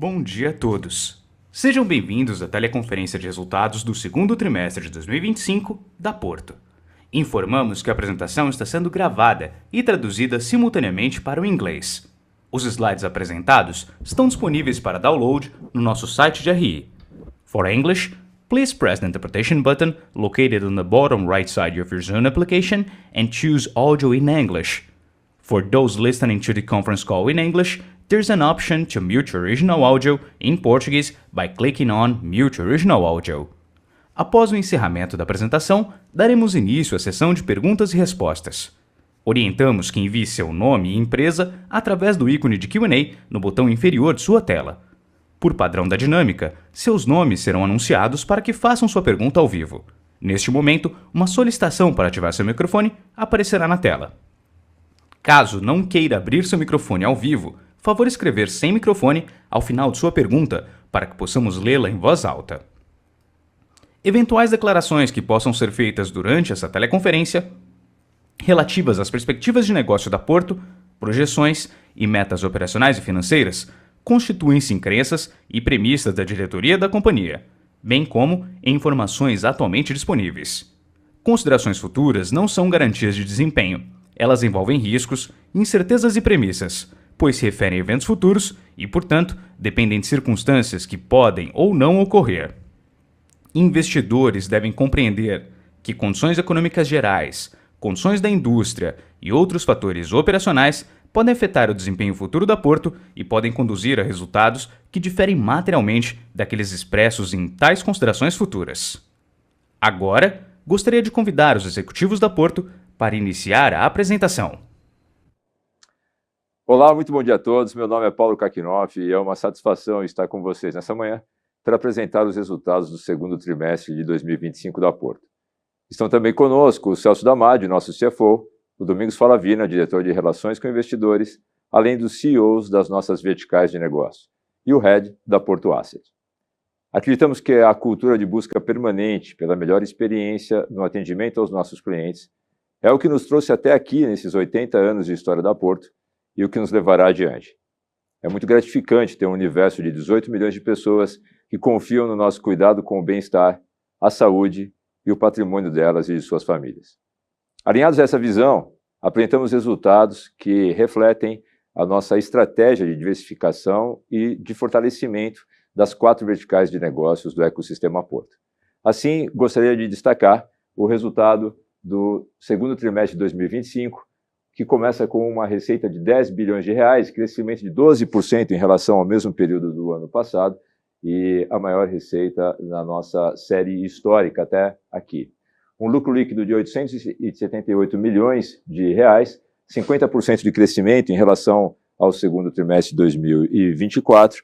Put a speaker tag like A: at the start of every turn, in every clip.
A: Bom dia a todos. Sejam bem-vindos à teleconferência de resultados do segundo trimestre de 2025 da Porto. Informamos que a apresentação está sendo gravada e traduzida simultaneamente para o inglês. Os slides apresentados estão disponíveis para download no nosso site de RI. For English, please press the interpretation button located on the bottom right side of your Zoom application and choose Audio in English. For those listening to the conference call in English, there's an option to mute original audio in Portuguese by clicking on Mute Original Audio. Após o encerramento da apresentação, daremos início à sessão de perguntas e respostas. Orientamos que envie seu nome e empresa através do ícone de Q&A no botão inferior de sua tela. Por padrão da dinâmica, seus nomes serão anunciados para que façam sua pergunta ao vivo. Neste momento, uma solicitação para ativar seu microfone aparecerá na tela. Caso não queira abrir seu microfone ao vivo, favor escrever sem microfone ao final de sua pergunta para que possamos lê-la em voz alta. Eventuais declarações que possam ser feitas durante essa teleconferência, relativas às perspectivas de negócio da Porto, projeções e metas operacionais e financeiras, constituem-se em crenças e premissas da diretoria da companhia, bem como em informações atualmente disponíveis. Considerações futuras não são garantias de desempenho. Elas envolvem riscos, incertezas e premissas, pois se referem a eventos futuros e, portanto, dependem de circunstâncias que podem ou não ocorrer. Investidores devem compreender que condições econômicas gerais, condições da indústria e outros fatores operacionais podem afetar o desempenho futuro da Porto e podem conduzir a resultados que diferem materialmente daqueles expressos em tais considerações futuras. Agora, gostaria de convidar os executivos da Porto para iniciar a apresentação.
B: Olá, muito bom dia a todos. Meu nome é Paulo Kakinoff e é uma satisfação estar com vocês nessa manhã para apresentar os resultados do segundo trimestre de 2025 da Porto. Estão também conosco o Celso Damadi, nosso CFO, o Domingos Falavina, diretor de Relações com Investidores, além dos CEOs das nossas verticais de negócio, e o Head da Porto Asset. Acreditamos que a cultura de busca permanente pela melhor experiência no atendimento aos nossos clientes é o que nos trouxe até aqui nesses 80 anos de história da Porto e o que nos levará adiante. É muito gratificante ter um universo de 18 milhões de pessoas que confiam no nosso cuidado com o bem-estar, a saúde e o patrimônio delas e de suas famílias. Alinhados a essa visão, apresentamos resultados que refletem a nossa estratégia de diversificação e de fortalecimento das 4 verticais de negócios do ecossistema Porto. Assim, gostaria de destacar o resultado do segundo trimestre de 2025, que começa com uma receita de 10 bilhões de reais, crescimento de 12% em relação ao mesmo período do ano passado, e a maior receita na nossa série histórica até aqui. Um lucro líquido de 878 milhões de reais, 50% de crescimento em relação ao segundo trimestre de 2024,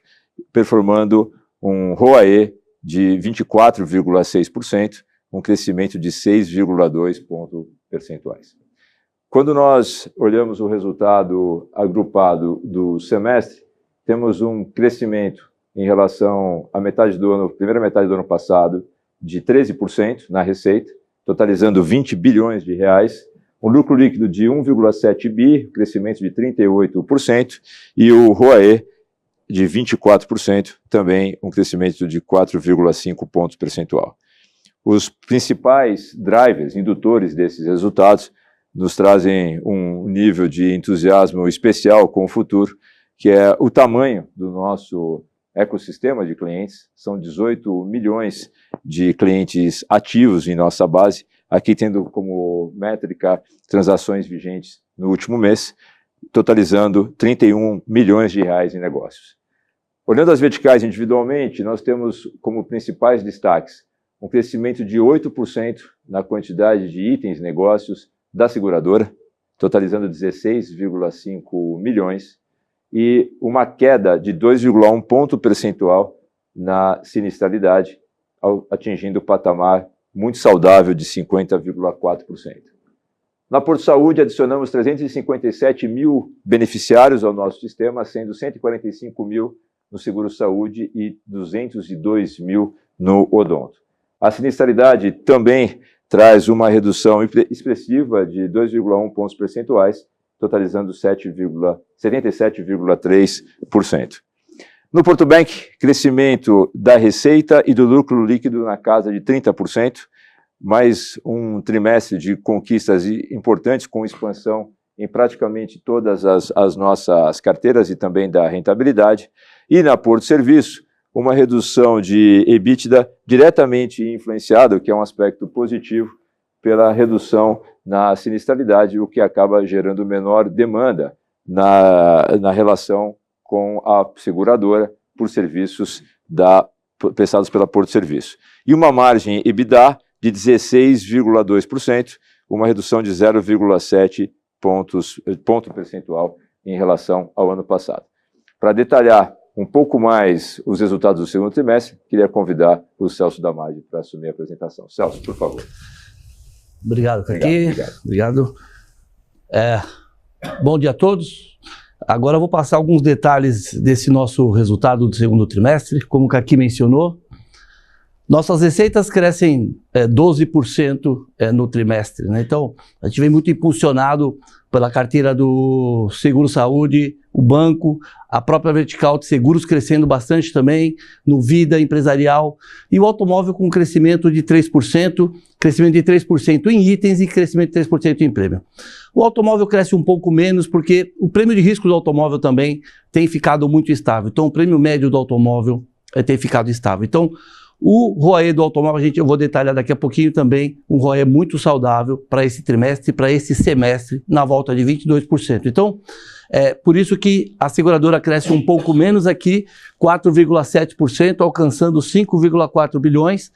B: performando um ROAE de 24,6%, um crescimento de 6,2 pontos percentuais. Quando nós olhamos o resultado agrupado do semestre, temos um crescimento em relação à primeira metade do ano passado, de 13% na receita, totalizando 20 bilhões de reais, um lucro líquido de 1,7 bi, crescimento de 38%, e o ROAE de 24%, também um crescimento de 4,5 pontos percentual. Os principais drivers, indutores desses resultados, nos trazem um nível de entusiasmo especial com o futuro, que é o tamanho do nosso ecossistema de clientes. São 18 milhões de clientes ativos em nossa base, aqui tendo como métrica transações vigentes no último mês, totalizando 31 milhões de reais em negócios. Olhando as verticais individualmente, nós temos como principais destaques um crescimento de 8% na quantidade de itens negócios da seguradora, totalizando 16,5 milhões, e uma queda de 2,1 ponto percentual na sinistralidade, atingindo o patamar muito saudável de 50,4%. Na Porto Saúde, adicionamos 357 mil beneficiários ao nosso sistema, sendo 145 mil no Seguro Saúde e 202 mil no Odonto. A sinistralidade também traz uma redução expressiva de 2,1 pontos percentuais, totalizando 77,3%. No Porto Bank, crescimento da receita e do lucro líquido na casa de 30%, mais um trimestre de conquistas importantes com expansão em praticamente todas as nossas carteiras e também da rentabilidade. E na Porto Serviço, uma redução de EBITDA diretamente influenciada, o que é um aspecto positivo, pela redução na sinistralidade, o que acaba gerando menor demanda na relação com a seguradora por serviços prestados pela Porto Serviço. E uma margem EBITDA de 16,2%, uma redução de 0,7 ponto percentual em relação ao ano passado. Para detalhar um pouco mais os resultados do segundo trimestre, queria convidar o Celso Damadi para assumir a apresentação. Celso, por favor.
C: Obrigado, Caqui. Obrigado. Bom dia a todos. Agora eu vou passar alguns detalhes desse nosso resultado do segundo trimestre. Como o Caqui mencionou, nossas receitas crescem 12% no trimestre, né? Então, a gente vem muito impulsionado pela carteira do Seguro Saúde, o banco, a própria vertical de seguros crescendo bastante também, no Vida Empresarial, e o automóvel com crescimento de 3%, crescimento de 3% em itens e crescimento de 3% em prêmio. O automóvel cresce um pouco menos porque o prêmio de risco do automóvel também tem ficado muito estável. Então, o prêmio médio do automóvel tem ficado estável. Então, o ROE do automóvel, eu vou detalhar daqui a pouquinho também, um ROE muito saudável para esse trimestre e para esse semestre, na volta de 22%. Então, por isso que a seguradora cresce um pouco menos aqui, 4,7%, alcançando 5,4 bilhões.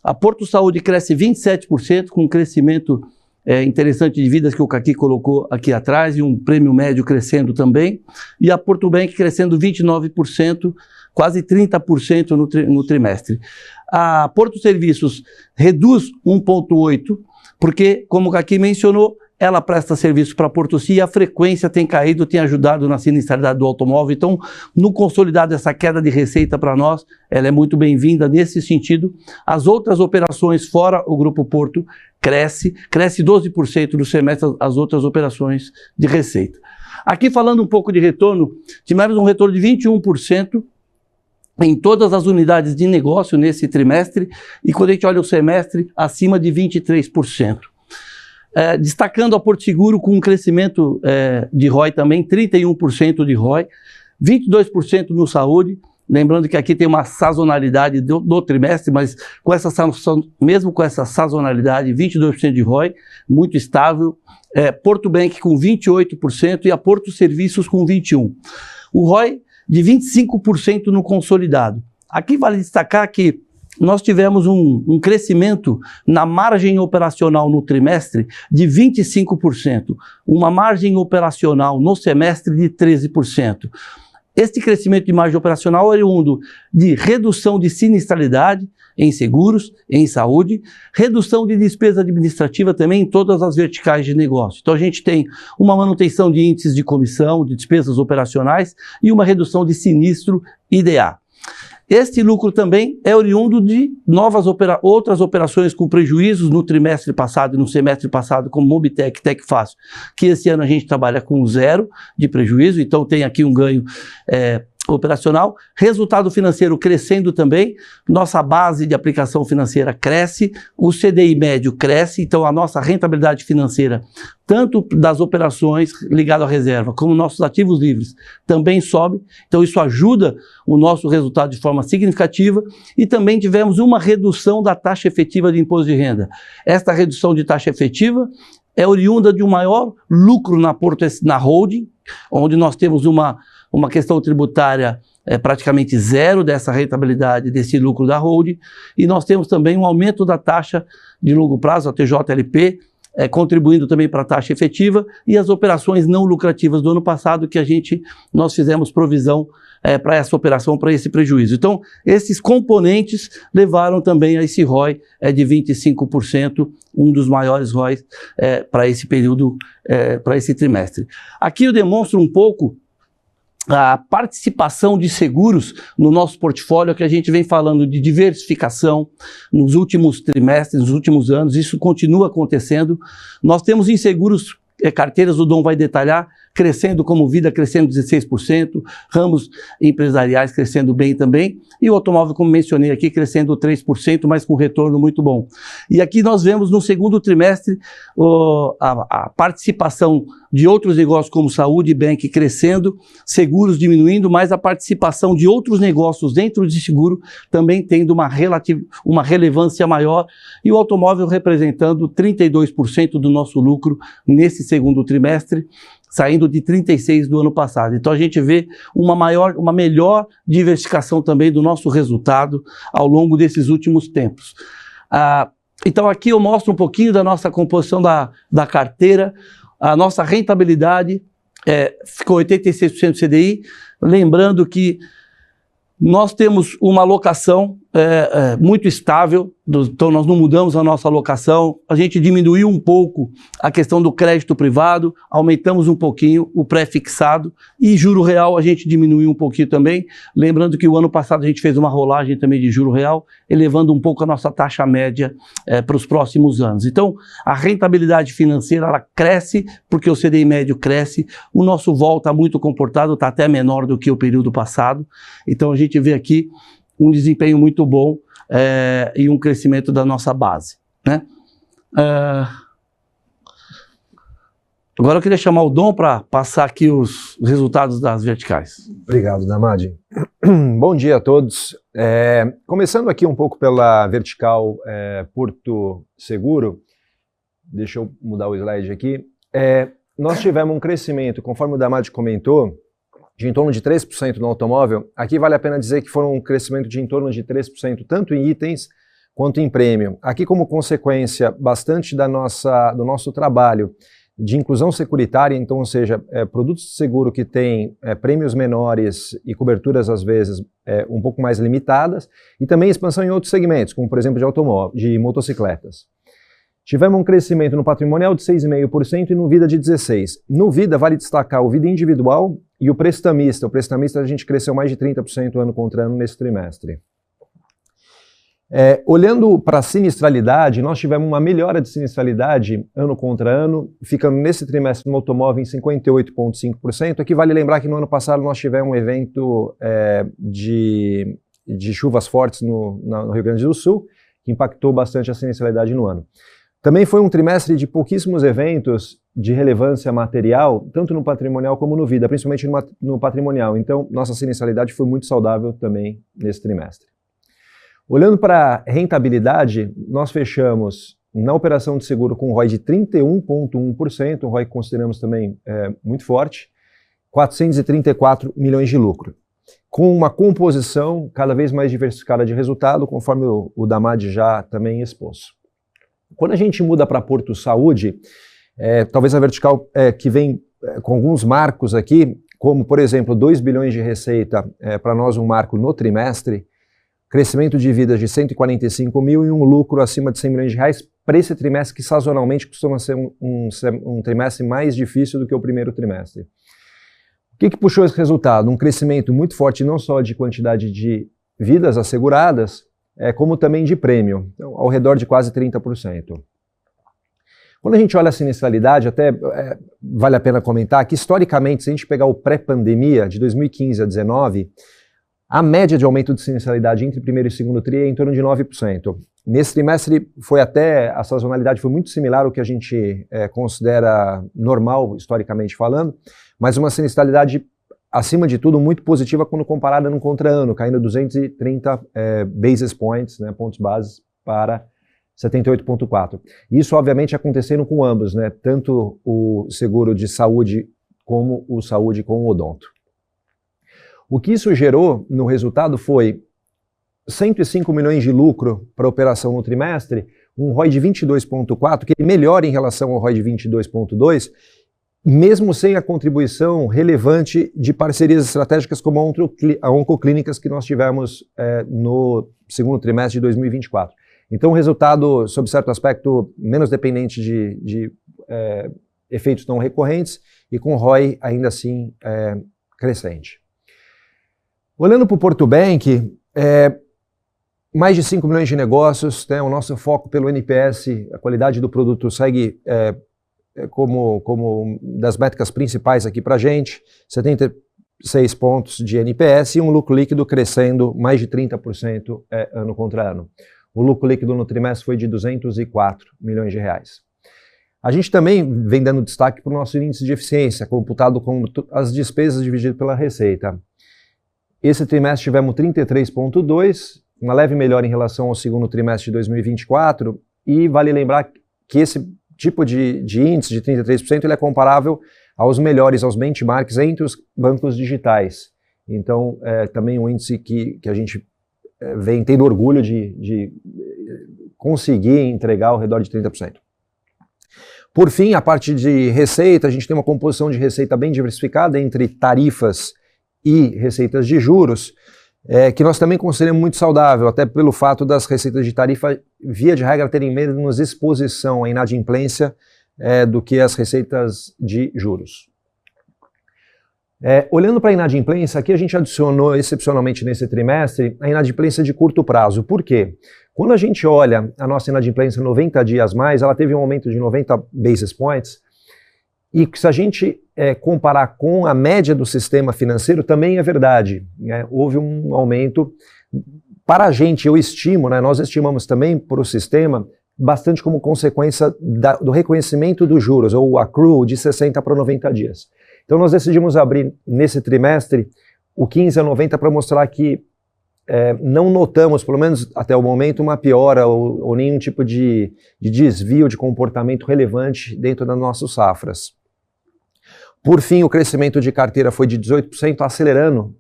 C: A Porto Saúde cresce 27%, com um crescimento interessante de vidas que o Caqui colocou aqui atrás, e um prêmio médio crescendo também. E a Porto Bank crescendo 29%, quase 30% no trimestre. A Porto Serviços reduz 1,8%, porque, como o Caqui mencionou, ela presta serviço para a Porto Si e a frequência tem caído, tem ajudado na sinistralidade do automóvel. Então, no consolidado, essa queda de receita para nós, ela é muito bem-vinda nesse sentido. As outras operações fora o Grupo Porto cresce 12% no semestre, as outras operações de receita. Aqui, falando um pouco de retorno, tivemos um retorno de 21%, em todas as unidades de negócio nesse trimestre, e quando a gente olha o semestre, acima de 23%. Destacando a Porto Seguro com um crescimento de ROI também, 31% de ROI, 22% no saúde, lembrando que aqui tem uma sazonalidade do trimestre, mas mesmo com essa sazonalidade, 22% de ROI, muito estável, Porto Bank com 28% e a Porto Serviços com 21%. O ROI de 25% no consolidado. Aqui vale destacar que nós tivemos um crescimento na margem operacional no trimestre de 25%, uma margem operacional no semestre de 13%. Este crescimento de margem operacional é oriundo de redução de sinistralidade em seguros, em saúde, redução de despesa administrativa também em todas as verticais de negócio. Então a gente tem uma manutenção de índices de comissão, de despesas operacionais e uma redução de sinistro IDA. Este lucro também é oriundo de outras operações com prejuízos no trimestre passado e no semestre passado, como Mobitech e Tecfácil, que esse ano a gente trabalha com 0 de prejuízo, então tem aqui um ganho operacional. Resultado financeiro crescendo também, nossa base de aplicação financeira cresce, o CDI médio cresce, então a nossa rentabilidade financeira, tanto das operações ligadas à reserva, como nossos ativos livres, também sobe, então isso ajuda o nosso resultado de forma significativa, e também tivemos uma redução da taxa efetiva de imposto de renda. Esta redução de taxa efetiva é oriunda de um maior lucro na holding, onde nós temos uma questão tributária praticamente 0 dessa rentabilidade, desse lucro da holding, e nós temos também um aumento da taxa de longo prazo, a TJLP, contribuindo também para a taxa efetiva, e as operações não lucrativas do ano passado, que nós fizemos provisão para essa operação, para esse prejuízo. Então, esses componentes levaram também a esse ROI de 25%, um dos maiores ROIs para esse período, para esse trimestre. Aqui eu demonstro um pouco a participação de seguros no nosso portfólio, que a gente vem falando de diversificação nos últimos trimestres, nos últimos anos, isso continua acontecendo. Nós temos em seguros, carteiras, o Dom vai detalhar, crescendo como Vida, crescendo 16%, ramos empresariais crescendo bem também, e o automóvel, como mencionei aqui, crescendo 3%, mas com retorno muito bom. E aqui nós vemos no segundo trimestre a participação de outros negócios como saúde e bank crescendo, seguros diminuindo, mas a participação de outros negócios dentro de seguro também tendo uma relevância maior, e o automóvel representando 32% do nosso lucro nesse segundo trimestre, saindo de 36% do ano passado. Então a gente vê uma melhor diversificação também do nosso resultado ao longo desses últimos tempos. Então aqui eu mostro um pouquinho da nossa composição da carteira. A nossa rentabilidade ficou 86% CDI, lembrando que nós temos uma alocação muito estável, então nós não mudamos a nossa alocação, a gente diminuiu um pouco a questão do crédito privado, aumentamos um pouquinho o pré-fixado, e juro real a gente diminuiu um pouquinho também, lembrando que o ano passado a gente fez uma rolagem também de juro real, elevando um pouco a nossa taxa média para os próximos anos. Então a rentabilidade financeira ela cresce porque o CDI médio cresce, o nosso vol está muito comportado, está até menor do que o período passado, então a gente vê aqui um desempenho muito bom e um crescimento da nossa base, né? Agora eu queria chamar o Dom para passar aqui os resultados das verticais.
D: Obrigado, Damadi. Bom dia a todos. Começando aqui um pouco pela vertical Porto Seguro, deixa eu mudar o slide aqui. Nós tivemos um crescimento, conforme o Damadi comentou, de em torno de 3% no automóvel. Aqui vale a pena dizer que foram um crescimento de em torno de 3%, tanto em itens quanto em prêmio. Aqui, como consequência bastante do nosso trabalho de inclusão securitária, então, ou seja, produtos de seguro que têm prêmios menores e coberturas, às vezes, um pouco mais limitadas, e também expansão em outros segmentos, como, por exemplo, de motocicletas. Tivemos um crescimento no patrimonial de 6,5% e no Vida de 16%. No Vida, vale destacar o Vida individual e o prestamista. O prestamista a gente cresceu mais de 30% ano contra ano nesse trimestre. Olhando para a sinistralidade, nós tivemos uma melhora de sinistralidade ano contra ano, ficando nesse trimestre no automóvel em 58,5%. Aqui vale lembrar que no ano passado nós tivemos um evento de chuvas fortes no Rio Grande do Sul, que impactou bastante a sinistralidade no ano. Também foi um trimestre de pouquíssimos eventos de relevância material, tanto no patrimonial como no Vida, principalmente no patrimonial. Então, nossa sinistralidade foi muito saudável também nesse trimestre. Olhando para a rentabilidade, nós fechamos na operação de seguro com um ROI de 31,1%, um ROI que consideramos também muito forte, 434 milhões de lucro, com uma composição cada vez mais diversificada de resultado, conforme o Damadi já também expôs. Quando a gente muda para Porto Saúde, talvez a vertical que vem com alguns marcos aqui, como, por exemplo, 2 bilhões de receita, para nós um marco no trimestre, crescimento de vidas de 145 mil e um lucro acima de 100 milhões de reais para esse trimestre que sazonalmente costuma ser um trimestre mais difícil do que o primeiro trimestre. O que puxou esse resultado? Um crescimento muito forte não só de quantidade de vidas asseguradas, como também de prêmio, então, ao redor de quase 30%. Quando a gente olha a sinistralidade, até vale a pena comentar que, historicamente, se a gente pegar o pré-pandemia, de 2015 a 2019, a média de aumento de sinistralidade entre primeiro e segundo TRI é em torno de 9%. Nesse trimestre, a sazonalidade foi muito similar ao que a gente considera normal, historicamente falando, mas uma sinistralidade acima de tudo, muito positiva quando comparada no contra-ano, caindo 230 basis points, né, pontos bases, para 78,4. Isso, obviamente, acontecendo com ambos, né, tanto o seguro de saúde como o saúde com o odonto. O que isso gerou no resultado foi 105 milhões de lucro para a operação no trimestre, um ROI de 22,4, que melhora em relação ao ROI de 22,2, mesmo sem a contribuição relevante de parcerias estratégicas como a Oncoclínicas que nós tivemos no segundo trimestre de 2024. Então, o resultado, sob certo aspecto, menos dependente de efeitos não recorrentes e com ROI ainda assim crescente. Olhando para o Porto Bank, mais de 5 milhões de negócios, né, o nosso foco pelo NPS, a qualidade do produto segue como das métricas principais aqui para a gente, 76 pontos de NPS e um lucro líquido crescendo mais de 30% ano contra ano. O lucro líquido no trimestre foi de 204 milhões de reais. A gente também vem dando destaque para o nosso índice de eficiência, computado com as despesas dividido pela receita. Esse trimestre tivemos 33,2, uma leve melhora em relação ao segundo trimestre de 2024, e vale lembrar que esse tipo de índice de 33% ele é comparável aos melhores, aos benchmarks entre os bancos digitais. Então, também um índice que a gente vem tendo orgulho de conseguir entregar ao redor de 30%. Por fim, a parte de receita, a gente tem uma composição de receita bem diversificada entre tarifas e receitas de juros, que nós também consideramos muito saudável, até pelo fato das receitas de tarifa, via de regra, terem menos exposição à inadimplência do que as receitas de juros. Olhando para a inadimplência, aqui a gente adicionou excepcionalmente nesse trimestre a inadimplência de curto prazo. Por quê? Quando a gente olha a nossa inadimplência 90 dias mais, ela teve um aumento de 90 basis points, e se a gente comparar com a média do sistema financeiro, também é verdade. Houve um aumento. Para a gente, eu estimo, nós estimamos também para o sistema, bastante como consequência do reconhecimento dos juros, ou o accrual de 60 para 90 dias. Então nós decidimos abrir nesse trimestre o 15 a 90 para mostrar que não notamos, pelo menos até o momento, uma piora ou nenhum tipo de desvio de comportamento relevante dentro das nossas safras. Por fim, o crescimento de carteira foi de 18%, acelerando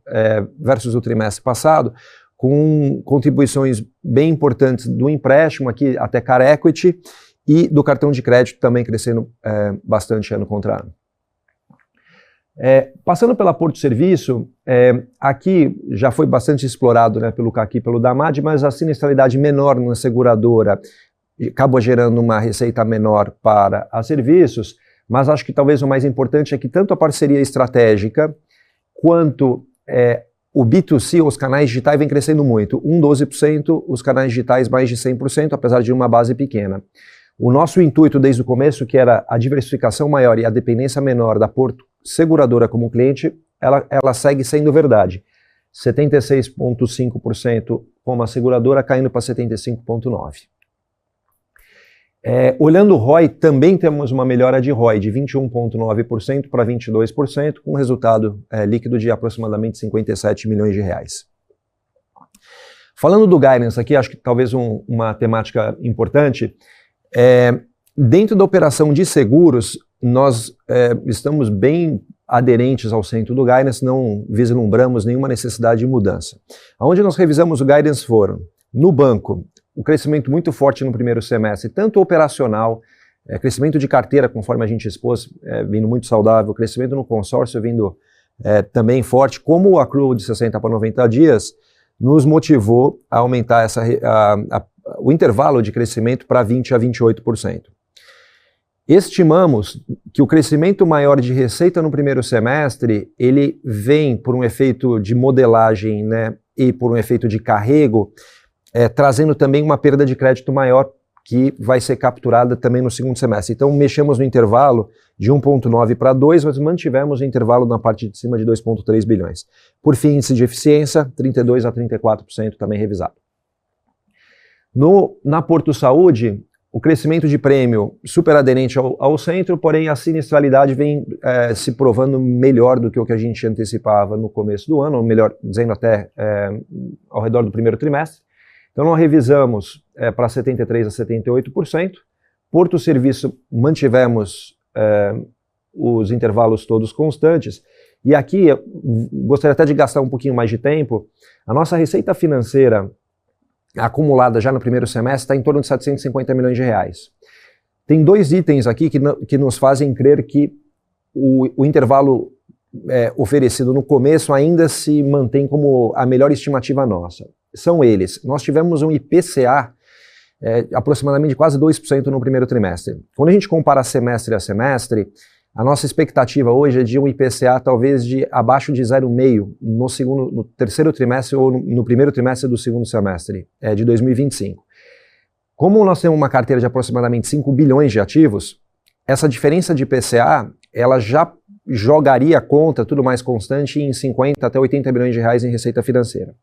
D: versus o trimestre passado, com contribuições bem importantes do empréstimo, aqui até Car Equity, e do cartão de crédito também crescendo bastante ano contra ano. Passando pela Porto Serviço, aqui já foi bastante explorado pelo Caqui e pelo Damad, mas a sinistralidade menor na seguradora acabou gerando uma receita menor para a serviços, mas acho que talvez o mais importante é que tanto a parceria estratégica quanto o B2C, os canais digitais, vem crescendo muito. 12%, os canais digitais mais de 100%, apesar de uma base pequena. O nosso intuito desde o começo, que era a diversificação maior e a dependência menor da Porto Seguradora como cliente, ela segue sendo verdade. 76,5% como a seguradora, caindo para 75,9%. Olhando o ROI, também temos uma melhora de ROI de 21,9% para 22%, com resultado líquido de aproximadamente 57 milhões de reais. Falando do guidance aqui, acho que talvez uma temática importante, dentro da operação de seguros, nós estamos bem aderentes ao centro do guidance, não vislumbramos nenhuma necessidade de mudança. Onde nós revisamos o guidance foram, no banco, o crescimento muito forte no primeiro semestre, tanto operacional, crescimento de carteira, conforme a gente expôs, vindo muito saudável, crescimento no consórcio vindo também forte, como o accrual de 60 para 90 dias, nos motivou a aumentar o intervalo de crescimento para 20% a 28%. Estimamos que o crescimento maior de receita no primeiro semestre, ele vem por um efeito de modelagem, e por um efeito de carrego, trazendo também uma perda de crédito maior que vai ser capturada também no segundo semestre. Então mexemos no intervalo de 1,9 para 2, mas mantivemos o intervalo na parte de cima de 2,3 bilhões. Por fim, índice de eficiência, 32% a 34% também revisado. Na Porto Saúde, o crescimento de prêmio super aderente ao centro, porém a sinistralidade vem se provando melhor do que o que a gente antecipava no começo do ano, ou melhor dizendo até ao redor do primeiro trimestre. Então nós revisamos para 73% a 78%. Porto Serviço mantivemos os intervalos todos constantes. E aqui, eu gostaria até de gastar um pouquinho mais de tempo, a nossa receita financeira acumulada já no primeiro semestre está em torno de 750 milhões de reais. Tem dois itens aqui que nos fazem crer que o intervalo oferecido no começo ainda se mantém como a melhor estimativa nossa. São eles. Nós tivemos um IPCA aproximadamente de quase 2% no primeiro trimestre. Quando a gente compara semestre a semestre, a nossa expectativa hoje é de um IPCA talvez de abaixo de 0,5% no terceiro trimestre ou no primeiro trimestre do segundo semestre de 2025. Como nós temos uma carteira de aproximadamente 5 bilhões de ativos, essa diferença de IPCA, ela já jogaria a conta, tudo mais constante, em 50 até 80 bilhões de reais em receita financeira.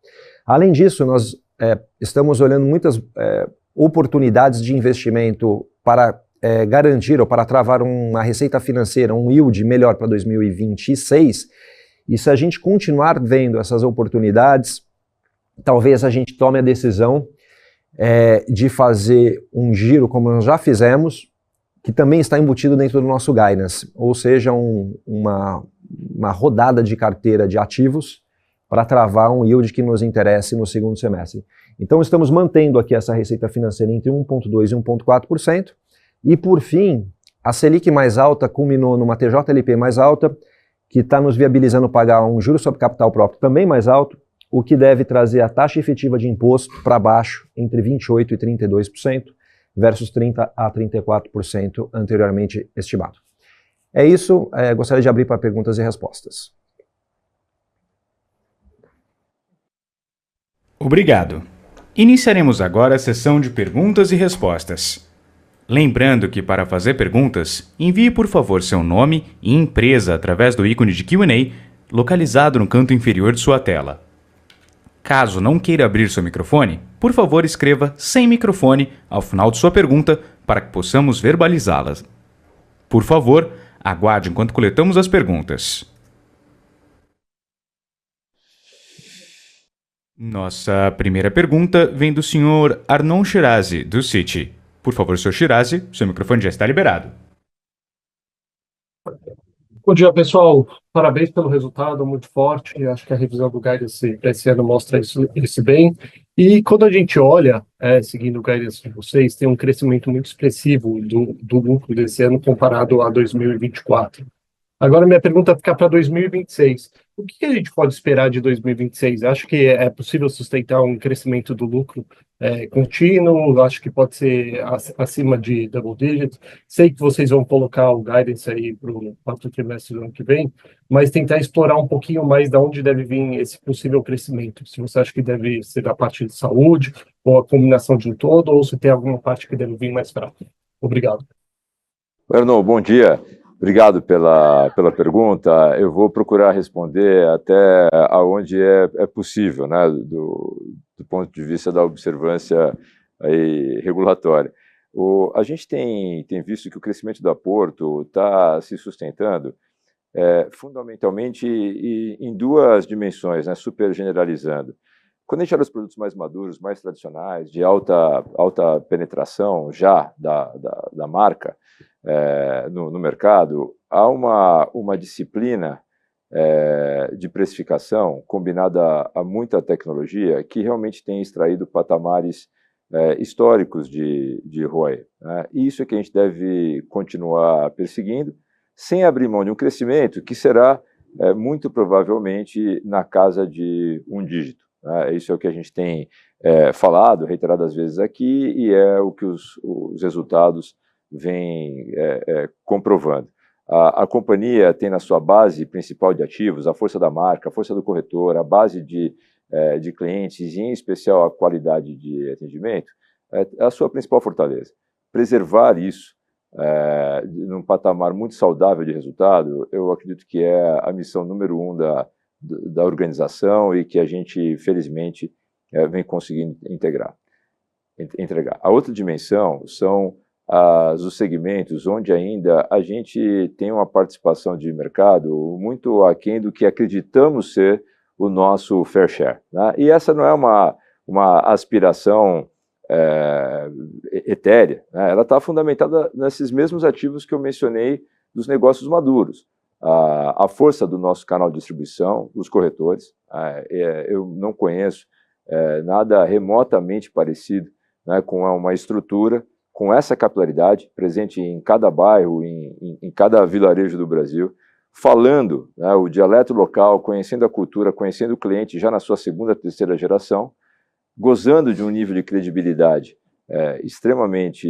D: Além disso, nós estamos olhando muitas oportunidades de investimento para garantir ou para travar uma receita financeira, um yield melhor para 2026, e se a gente continuar vendo essas oportunidades, talvez a gente tome a decisão de fazer um giro, como nós já fizemos, que também está embutido dentro do nosso guidance, ou seja, uma rodada de carteira de ativos para travar um yield que nos interesse no segundo semestre. Então estamos mantendo aqui essa receita financeira entre 1,2% e 1,4%, e por fim, a Selic mais alta culminou numa TJLP mais alta, que está nos viabilizando pagar um juro sobre capital próprio também mais alto, o que deve trazer a taxa efetiva de imposto para baixo entre 28% e 32%, versus 30% a 34% anteriormente estimado. É isso, gostaria de abrir para perguntas e respostas.
A: Obrigado. Iniciaremos agora a sessão de perguntas e respostas. Lembrando que para fazer perguntas, envie por favor seu nome e empresa através do ícone de Q&A localizado no canto inferior de sua tela. Caso não queira abrir seu microfone, por favor escreva sem microfone ao final de sua pergunta para que possamos verbalizá-las. Por favor, aguarde enquanto coletamos as perguntas. Nossa primeira pergunta vem do senhor Arnon Shirazi, do Citi. Por favor, senhor Shirazi, seu microfone já está liberado.
E: Bom dia, pessoal. Parabéns pelo resultado, muito forte. Acho que a revisão do guidance para esse ano mostra isso bem. E quando a gente olha, seguindo o guidance de vocês, tem um crescimento muito expressivo do lucro desse ano comparado a 2024. Agora, minha pergunta fica para 2026. O que a gente pode esperar de 2026? Acho que é possível sustentar um crescimento do lucro contínuo, acho que pode ser acima de double digits. Sei que vocês vão colocar o guidance aí para o quarto trimestre do ano que vem, mas tentar explorar um pouquinho mais de onde deve vir esse possível crescimento. Se você acha que deve ser da parte de saúde, ou a combinação de um todo, ou se tem alguma parte que deve vir mais fraca. Obrigado.
B: Arnon, bom dia. Obrigado pela pergunta. Eu vou procurar responder até aonde é possível, né, do ponto de vista da observância aí regulatória. A gente tem visto que o crescimento da Porto está se sustentando fundamentalmente em duas dimensões, né, super generalizando. Quando a gente olha os produtos mais maduros, mais tradicionais, de alta penetração já da marca no mercado, há uma disciplina de precificação combinada a muita tecnologia que realmente tem extraído patamares históricos de ROI. Né? E isso é que a gente deve continuar perseguindo, sem abrir mão de um crescimento que será muito provavelmente na casa de um dígito. Isso é o que a gente tem falado reiteradas vezes aqui e é o que os resultados vêm comprovando. A companhia tem na sua base principal de ativos a força da marca, a força do corretor, a base de clientes e, em especial, a qualidade de atendimento, é a sua principal fortaleza. Preservar isso num patamar muito saudável de resultado, eu acredito que é a missão número 1 da organização e que a gente, felizmente, vem conseguindo entregar. A outra dimensão são os segmentos onde ainda a gente tem uma participação de mercado muito aquém do que acreditamos ser o nosso fair share. Né? E essa não é uma aspiração etérea, né? Ela está fundamentada nesses mesmos ativos que eu mencionei dos negócios maduros. A força do nosso canal de distribuição, os corretores, eu não conheço nada remotamente parecido, né, com uma estrutura com essa capilaridade, presente em cada bairro, em cada vilarejo do Brasil, falando, né, o dialeto local, conhecendo a cultura, conhecendo o cliente já na sua segunda, terceira geração, gozando de um nível de credibilidade extremamente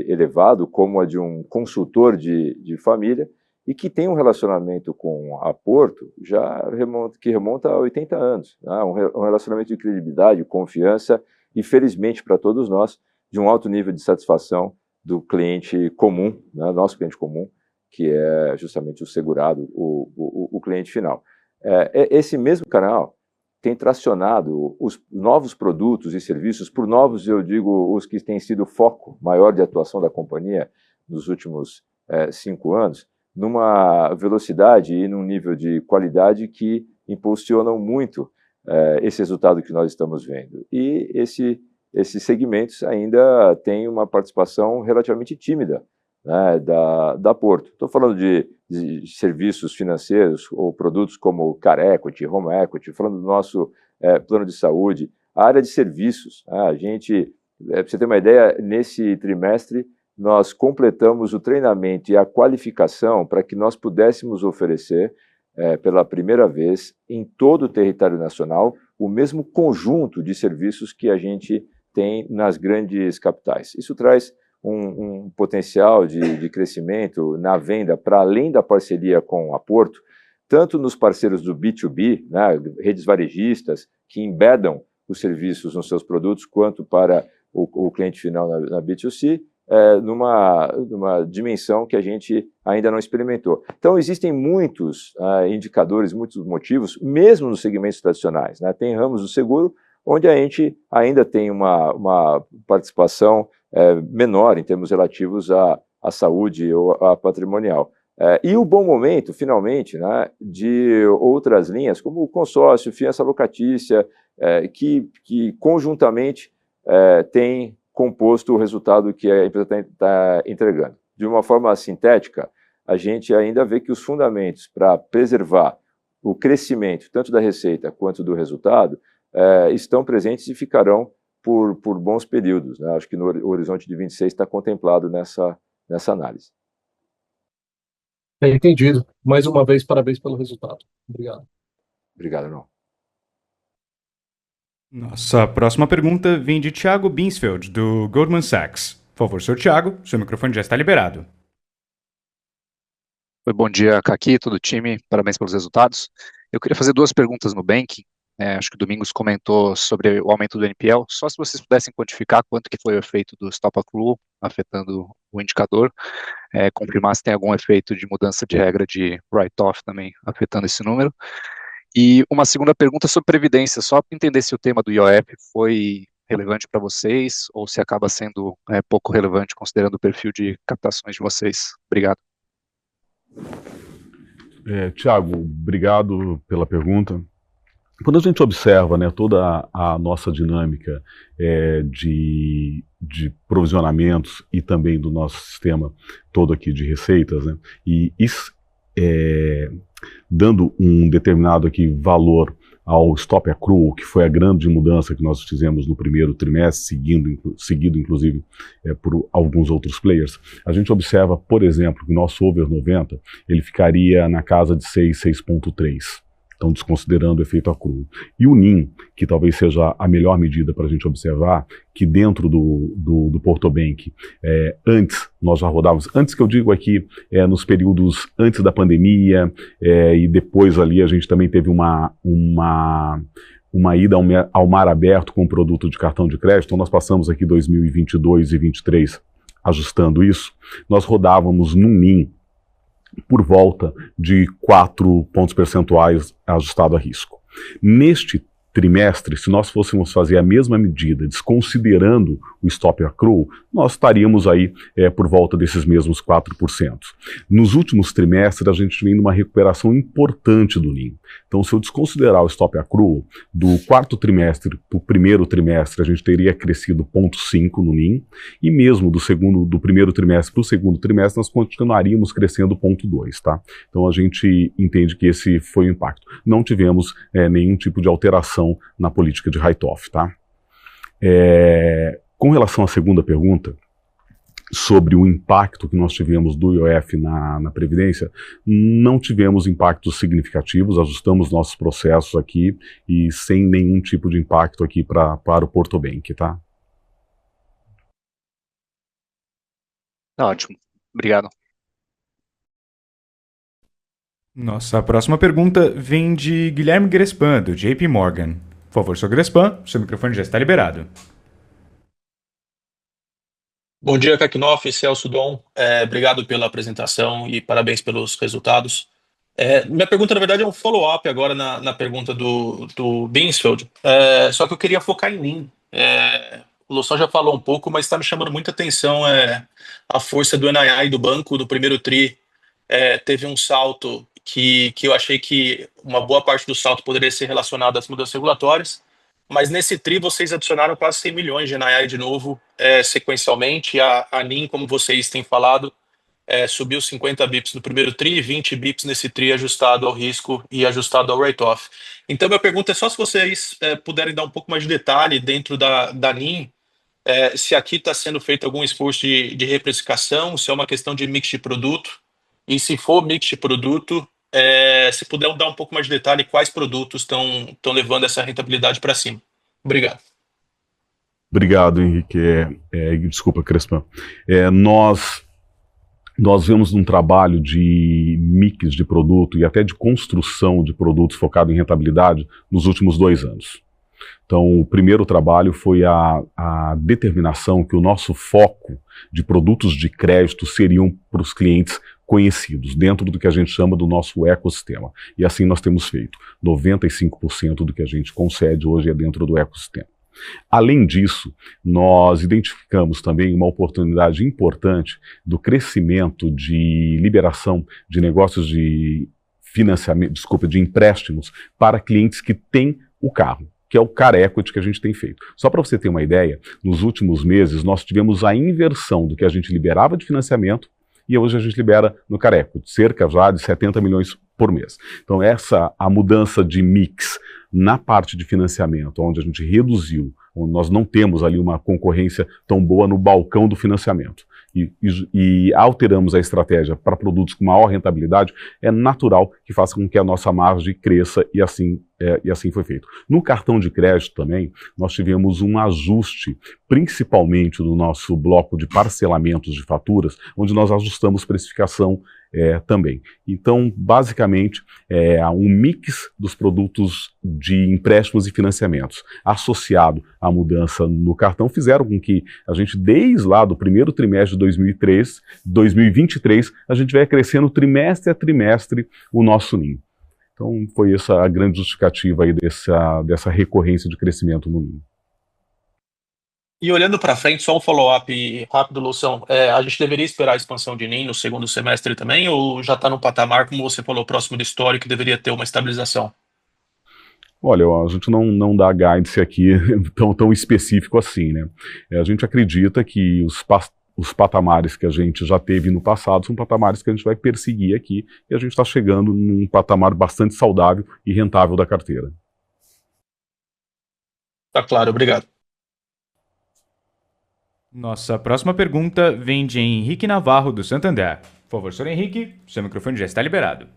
B: elevado, como a de um consultor de família, e que tem um relacionamento com a Porto que remonta a 80 anos. Né? Um relacionamento de credibilidade, confiança e, felizmente para todos nós, de um alto nível de satisfação do cliente comum, né, nosso cliente comum, que é justamente o segurado, o cliente final. Esse mesmo canal tem tracionado os novos produtos e serviços, por novos eu digo os que têm sido foco maior de atuação da companhia nos últimos 5 anos, numa velocidade e num nível de qualidade que impulsionam muito esse resultado que nós estamos vendo. E esses segmentos ainda têm uma participação relativamente tímida, né, da Porto. Estou falando de serviços financeiros ou produtos como Car Equity, Home Equity, falando do nosso plano de saúde, a área de serviços. A gente, para você ter uma ideia, nesse trimestre nós completamos o treinamento e a qualificação para que nós pudéssemos oferecer pela primeira vez em todo o território nacional o mesmo conjunto de serviços que a gente tem nas grandes capitais. Isso traz um potencial de crescimento na venda para além da parceria com a Porto, tanto nos parceiros do B2B, né, redes varejistas que embedam os serviços nos seus produtos, quanto para o cliente final na B2C, numa dimensão que a gente ainda não experimentou. Então, existem muitos indicadores, muitos motivos, mesmo nos segmentos tradicionais, né? Tem ramos do seguro onde a gente ainda tem uma participação menor em termos relativos à saúde ou à patrimonial. E o bom momento, finalmente, né, de outras linhas, como o consórcio, fiança locatícia, que conjuntamente tem composto o resultado que a empresa está entregando. De uma forma sintética, a gente ainda vê que os fundamentos para preservar o crescimento, tanto da receita quanto do resultado, estão presentes e ficarão por bons períodos, né? Acho que no horizonte de 26 está contemplado nessa análise.
E: Entendido. Mais uma vez, parabéns pelo resultado. Obrigado.
B: Obrigado, Arnon.
A: Nossa próxima pergunta vem de Thiago Binsfeld, do Goldman Sachs. Por favor, senhor Thiago, seu microfone já está liberado.
F: Oi, bom dia, Kaki, todo o time, parabéns pelos resultados. Eu queria fazer 2 perguntas no banking. Acho que o Domingos comentou sobre o aumento do NPL, só se vocês pudessem quantificar quanto que foi o efeito do stop accrual afetando o indicador, confirmar se tem algum efeito de mudança de regra de write-off também afetando esse número. E uma segunda pergunta sobre previdência, só para entender se o tema do IOF foi relevante para vocês ou se acaba sendo pouco relevante considerando o perfil de captações de vocês. Obrigado.
G: Thiago, obrigado pela pergunta. Quando a gente observa, né, toda a nossa dinâmica de provisionamentos e também do nosso sistema todo aqui de receitas, né, e dando um determinado aqui valor ao stop accrual, que foi a grande mudança que nós fizemos no primeiro trimestre, seguido inclusive por alguns outros players, a gente observa, por exemplo, que o nosso over 90 ele ficaria na casa de 6,3. Então, desconsiderando o efeito accrual. E o NIM, que talvez seja a melhor medida para a gente observar, que dentro do Porto Bank, antes nós já rodávamos, antes que eu digo aqui, nos períodos antes da pandemia, e depois ali a gente também teve uma ida ao mar aberto com o produto de cartão de crédito, então nós passamos aqui 2022 e 2023 ajustando isso, nós rodávamos no NIM por volta de 4 pontos percentuais ajustado a risco. Neste trimestre, se nós fôssemos fazer a mesma medida, desconsiderando o stop accrual, nós estaríamos aí por volta desses mesmos 4%. Nos últimos trimestres, a gente vem numa recuperação importante do NIM. Então, se eu desconsiderar o stop accrual, do quarto trimestre para o primeiro trimestre, a gente teria crescido 0,5 no NIM, e mesmo do primeiro trimestre para o segundo trimestre, nós continuaríamos crescendo 0,2, tá? Então, a gente entende que esse foi o impacto. Não tivemos nenhum tipo de alteração na política de write-off, tá? Com relação à segunda pergunta, sobre o impacto que nós tivemos do IOF na Previdência, não tivemos impactos significativos, ajustamos nossos processos aqui e sem nenhum tipo de impacto aqui para o Porto Bank, tá?
F: Tá ótimo, obrigado.
A: Nossa próxima pergunta vem de Guilherme Grespan, do JP Morgan. Por favor, senhor Grespan, seu microfone já está liberado.
H: Bom dia, Kakinoff, Celso Dom. Obrigado pela apresentação e parabéns pelos resultados. Minha pergunta, na verdade, é um follow-up agora na pergunta do Binsfeld. Só que eu queria focar em Lean. O Loução já falou um pouco, mas está me chamando muita atenção a força do NII do banco do primeiro TRI. Teve um salto que eu achei que uma boa parte do salto poderia ser relacionado às mudanças regulatórias, mas nesse TRI vocês adicionaram quase 100 milhões de NII de novo, sequencialmente. A NIM, como vocês têm falado, subiu 50 bips no primeiro TRI, 20 bips nesse TRI ajustado ao risco e ajustado ao write-off. Então, minha pergunta é só se vocês puderem dar um pouco mais de detalhe dentro da NIM, se aqui está sendo feito algum esforço de reprecificação, se é uma questão de mix de produto, e se for mix de produto, se puder dar um pouco mais de detalhe, quais produtos estão levando essa rentabilidade para cima. Obrigado.
G: Obrigado, Henrique. Desculpa, Crespan. Nós vemos um trabalho de mix de produto e até de construção de produtos focado em rentabilidade nos últimos 2 anos. Então, o primeiro trabalho foi a determinação que o nosso foco de produtos de crédito seriam para os clientes conhecidos, dentro do que a gente chama do nosso ecossistema. E assim nós temos feito. 95% do que a gente concede hoje é dentro do ecossistema. Além disso, nós identificamos também uma oportunidade importante do crescimento de liberação de negócios de financiamento, de empréstimos para clientes que têm o carro, que é o Car Equity que a gente tem feito. Só para você ter uma ideia, nos últimos meses nós tivemos a inversão do que a gente liberava de financiamento e hoje a gente libera no Car Equity, cerca já de 70 milhões por mês. Então a mudança de mix na parte de financiamento, onde a gente reduziu, onde nós não temos ali uma concorrência tão boa no balcão do financiamento, e alteramos a estratégia para produtos com maior rentabilidade, é natural que faça com que a nossa margem cresça e assim foi feito. No cartão de crédito também, nós tivemos um ajuste, principalmente no nosso bloco de parcelamentos de faturas, onde nós ajustamos precificação também. Então, basicamente, um mix dos produtos de empréstimos e financiamentos associado à mudança no cartão fizeram com que a gente, desde lá do primeiro trimestre de 2023, a gente vai crescendo trimestre a trimestre o nosso NIM. Então, foi essa a grande justificativa aí dessa recorrência de crescimento no NIM.
H: E olhando para frente, só um follow-up rápido, Loução. A gente deveria esperar a expansão de NIM no segundo semestre também, ou já está no patamar, como você falou, próximo do histórico, que deveria ter uma estabilização?
G: Olha, a gente não dá guidance aqui tão específico assim, né? A gente acredita que os patamares que a gente já teve no passado são patamares que a gente vai perseguir aqui, e a gente está chegando num patamar bastante saudável e rentável da carteira.
H: Tá claro, obrigado.
A: Nossa próxima pergunta vem de Henrique Navarro, do Santander. Por favor, senhor Henrique, seu microfone já está liberado.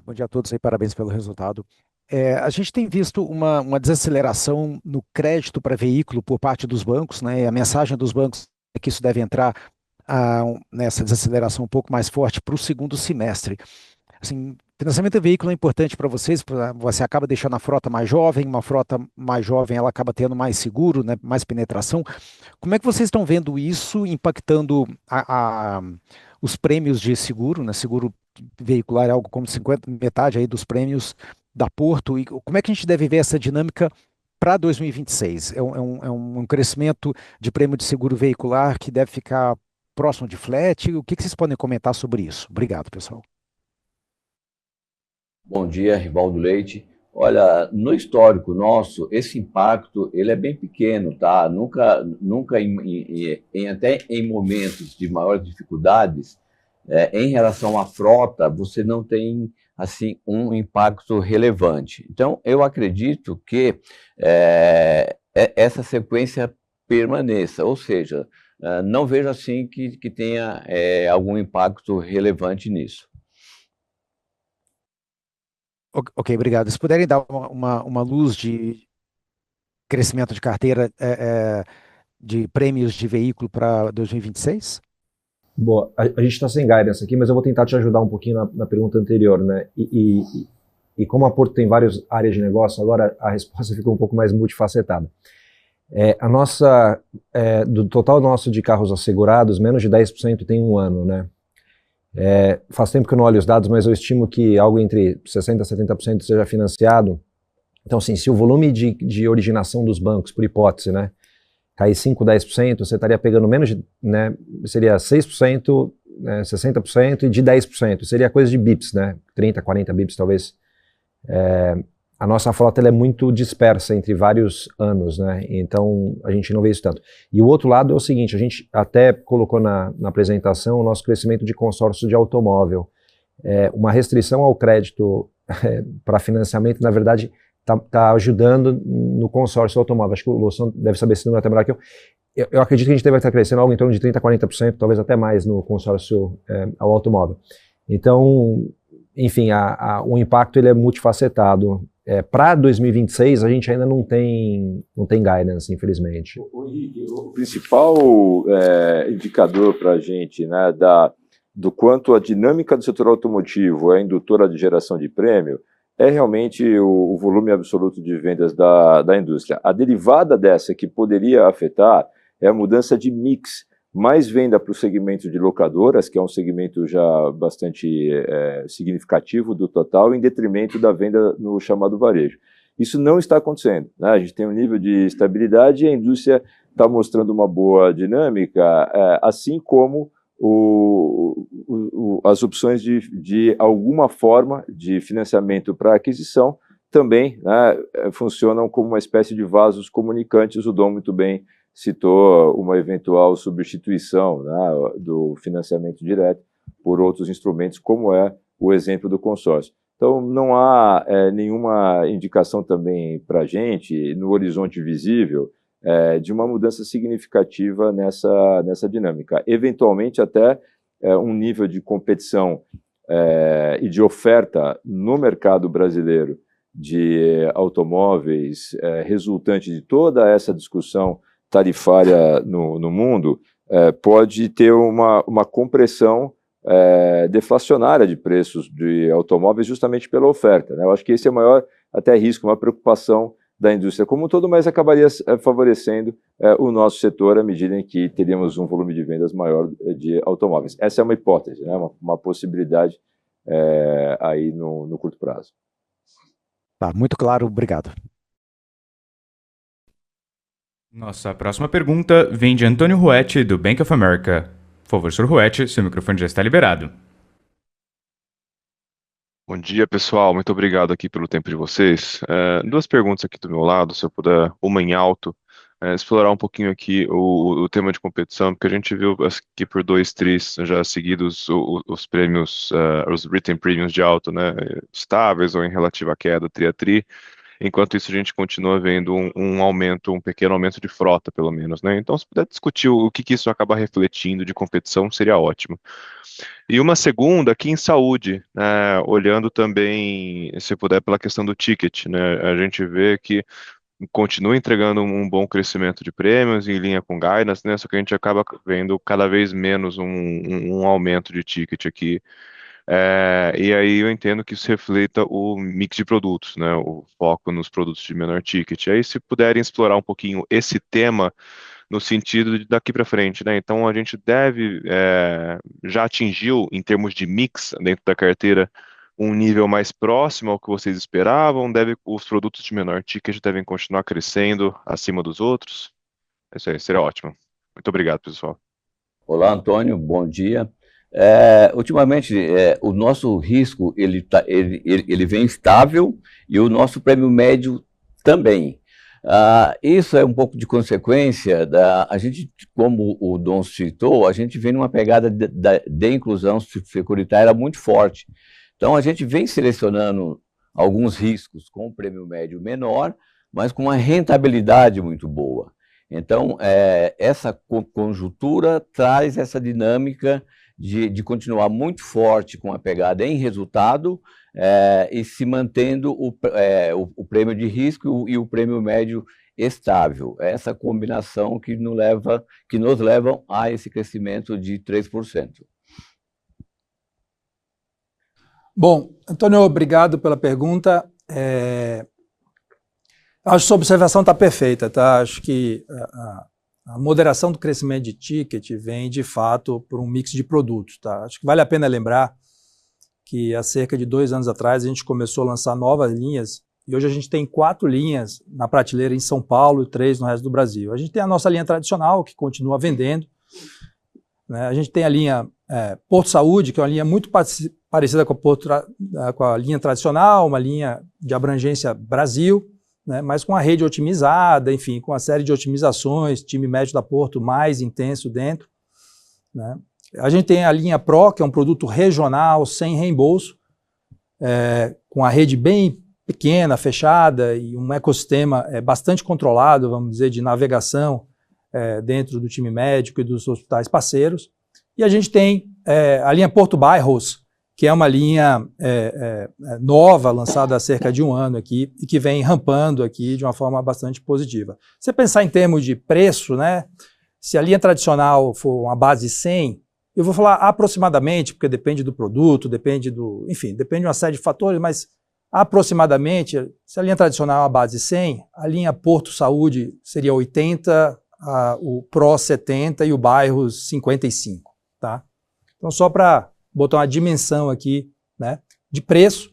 I: Bom dia a todos aí, parabéns pelo resultado. A gente tem visto uma desaceleração no crédito para veículo por parte dos bancos, né? A mensagem dos bancos é que isso deve entrar nessa desaceleração um pouco mais forte para o segundo semestre. Assim, financiamento de veículo é importante para vocês, você acaba deixando a frota mais jovem, uma frota mais jovem ela acaba tendo mais seguro, né, mais penetração. Como é que vocês estão vendo isso impactando os prêmios de seguro, né? Seguro veicular é algo como metade aí dos prêmios da Porto, e como é que a gente deve ver essa dinâmica para 2026? É um crescimento de prêmio de seguro veicular que deve ficar próximo de flat? O que vocês podem comentar sobre isso? Obrigado, pessoal.
J: Bom dia, Rivaldo Leite. Olha, no histórico nosso, esse impacto ele é bem pequeno, tá? Nunca até em momentos de maiores dificuldades, em relação à frota, você não tem assim um impacto relevante. Então, eu acredito que essa sequência permaneça, ou seja, não vejo assim que tenha algum impacto relevante nisso.
I: Ok, obrigado. Se puderem dar uma luz de crescimento de carteira de prêmios de veículo para 2026?
D: Boa, a gente está sem guidance aqui, mas eu vou tentar te ajudar um pouquinho na pergunta anterior, né? E como a Porto tem várias áreas de negócio, agora a resposta fica um pouco mais multifacetada. Do total nosso de carros assegurados, menos de 10% tem 1 ano, né? Faz tempo que eu não olho os dados, mas eu estimo que algo entre 60% a 70% seja financiado. Então, assim, se o volume de originação dos bancos, por hipótese, né, cair 5%, 10%, você estaria pegando menos de, né, seria 6%, 60% e de 10%. Seria coisa de bips, né, 30, 40 bips talvez. A nossa frota ela é muito dispersa entre vários anos, né, então a gente não vê isso tanto. E o outro lado é o seguinte, a gente até colocou na apresentação o nosso crescimento de consórcio de automóvel. Uma restrição ao crédito para financiamento, na verdade, está ajudando no consórcio automóvel. Acho que o Loução deve saber esse número até melhor que eu. Eu acredito que a gente deve estar crescendo algo em torno de 30%, 40%, talvez até mais no consórcio ao automóvel. Então, enfim, o impacto ele é multifacetado. Para 2026, a gente ainda não tem guidance, infelizmente.
B: Henrique, o principal indicador para a gente, né, do quanto a dinâmica do setor automotivo é indutora de geração de prêmio, é realmente o volume absoluto de vendas da indústria. A derivada dessa que poderia afetar é a mudança de mix, mais venda para o segmento de locadoras, que é um segmento já bastante significativo do total, em detrimento da venda no chamado varejo. Isso não está acontecendo, né? A gente tem um nível de estabilidade e a indústria está mostrando uma boa dinâmica, assim como as opções de alguma forma de financiamento para aquisição também, né, funcionam como uma espécie de vasos comunicantes. O Dom muito bem citou uma eventual substituição, né, do financiamento direto por outros instrumentos, como é o exemplo do consórcio. Então, não há nenhuma indicação também para a gente, no horizonte visível, de uma mudança significativa nessa dinâmica. Eventualmente, até um nível de competição e de oferta no mercado brasileiro de automóveis resultante de toda essa discussão tarifária no mundo, pode ter uma compressão deflacionária de preços de automóveis justamente pela oferta, né? Eu acho que esse é o maior até risco, uma preocupação da indústria como um todo, mas acabaria favorecendo o nosso setor à medida em que teríamos um volume de vendas maior de automóveis. Essa é uma hipótese, né? Uma possibilidade aí no curto prazo.
I: Tá, muito claro, obrigado.
A: Nossa próxima pergunta vem de Antônio Ruete, do Bank of America. Por favor, Sr. Ruete, seu microfone já está liberado.
K: Bom dia, pessoal. Muito obrigado aqui pelo tempo de vocês. Duas perguntas aqui do meu lado, se eu puder, uma em alto, explorar um pouquinho aqui o tema de competição, porque a gente viu aqui por 2 tris já seguidos os prêmios, os written premiums de alto, né, estáveis ou em relativa queda, tri a tri. Enquanto isso, a gente continua vendo um pequeno aumento de frota, pelo menos, né? Então, se puder discutir o que isso acaba refletindo de competição, seria ótimo. E uma segunda, aqui em saúde, olhando também, se puder, pela questão do ticket, né? A gente vê que continua entregando um bom crescimento de prêmios em linha com guidance, né? Só que a gente acaba vendo cada vez menos um aumento de ticket aqui. E aí eu entendo que isso reflita o mix de produtos, né, o foco nos produtos de menor ticket. Aí se puderem explorar um pouquinho esse tema no sentido de daqui para frente, né, então a gente já atingiu em termos de mix dentro da carteira um nível mais próximo ao que vocês esperavam, os produtos de menor ticket devem continuar crescendo acima dos outros? Isso aí, seria ótimo. Muito obrigado, pessoal.
J: Olá, Antônio, bom dia. Ultimamente, o nosso risco ele vem estável e o nosso prêmio médio também. Isso é um pouco de consequência a gente, como o Dom citou, a gente vem numa pegada de inclusão securitária muito forte. Então, a gente vem selecionando alguns riscos com prêmio médio menor, mas com uma rentabilidade muito boa. Então, essa conjuntura traz essa dinâmica de continuar muito forte com a pegada em resultado e se mantendo o prêmio de risco e o prêmio médio estável. Essa combinação que nos leva a esse crescimento de 3%.
L: Bom, Antônio, obrigado pela pergunta. Acho que sua observação está perfeita, tá? Acho que a moderação do crescimento de ticket vem, de fato, por um mix de produtos, tá? Acho que vale a pena lembrar que há cerca de 2 anos atrás a gente começou a lançar novas linhas e hoje a gente tem 4 linhas na prateleira em São Paulo e 3 no resto do Brasil. A gente tem a nossa linha tradicional, que continua vendendo, né? A gente tem a linha Porto Saúde, que é uma linha muito parecida com a linha tradicional, uma linha de abrangência Brasil, né? Mas com a rede otimizada, enfim, com uma série de otimizações, time médio da Porto mais intenso dentro, né? A gente tem a linha Pro, que é um produto regional, sem reembolso, com a rede bem pequena, fechada e um ecossistema bastante controlado, vamos dizer, de navegação dentro do time médico e dos hospitais parceiros. E a gente tem a linha Porto Bairros, que é uma linha nova, lançada há cerca de 1 ano aqui, e que vem rampando aqui de uma forma bastante positiva. Se você pensar em termos de preço, né, se a linha tradicional for uma base 100, eu vou falar aproximadamente, porque depende do produto, depende de uma série de fatores, mas aproximadamente, se a linha tradicional é uma base 100, a linha Porto Saúde seria 80, o Pro 70 e o Bairros 55, tá? Então, só para botar uma dimensão aqui, né, de preço,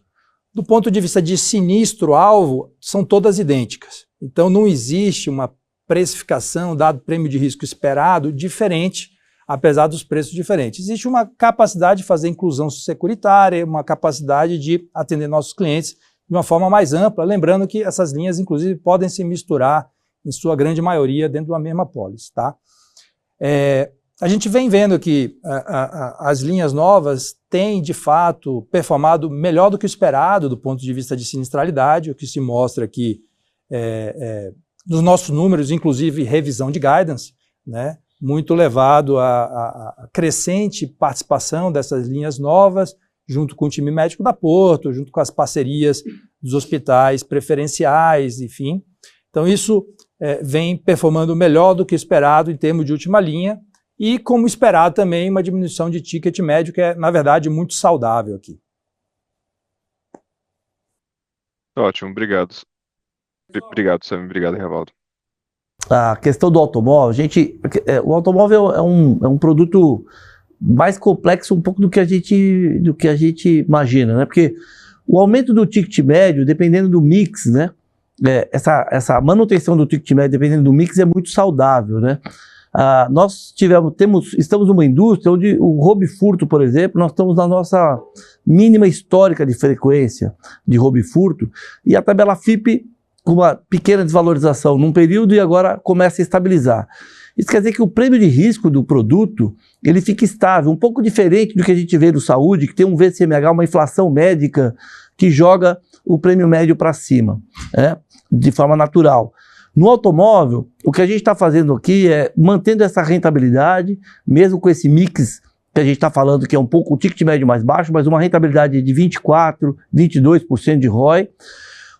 L: do ponto de vista de sinistro-alvo, são todas idênticas. Então, não existe uma precificação, dado prêmio de risco esperado, diferente, apesar dos preços diferentes. Existe uma capacidade de fazer inclusão securitária, uma capacidade de atender nossos clientes de uma forma mais ampla, lembrando que essas linhas, inclusive, podem se misturar, em sua grande maioria, dentro de uma mesma pólice, tá? A gente vem vendo que as linhas novas têm, de fato, performado melhor do que o esperado do ponto de vista de sinistralidade, o que se mostra aqui nos nossos números, inclusive revisão de guidance, né? Muito levado à crescente participação dessas linhas novas, junto com o time médico da Porto, junto com as parcerias dos hospitais preferenciais, enfim. Então isso vem performando melhor do que esperado em termos de última linha e, como esperado também, uma diminuição de ticket médio que é, na verdade, muito saudável aqui.
K: Ótimo, obrigado. Obrigado, Sam. Obrigado, Rivaldo.
C: A questão do automóvel, o automóvel é um produto mais complexo um pouco do que a gente imagina, né? Porque o aumento do ticket médio, dependendo do mix, né? Essa manutenção do ticket médio, dependendo do mix, é muito saudável, né? Nós estamos numa indústria onde o roubo e furto, por exemplo, nós estamos na nossa mínima histórica de frequência de roubo e furto, e a tabela FIPE com uma pequena desvalorização num período e agora começa a estabilizar. Isso quer dizer que o prêmio de risco do produto, ele fica estável, um pouco diferente do que a gente vê no saúde, que tem um VCMH, uma inflação médica, que joga o prêmio médio para cima, de forma natural. No automóvel, o que a gente está fazendo aqui é mantendo essa rentabilidade, mesmo com esse mix que a gente está falando, que é um pouco o ticket médio mais baixo, mas uma rentabilidade de 24%, 22% de ROI,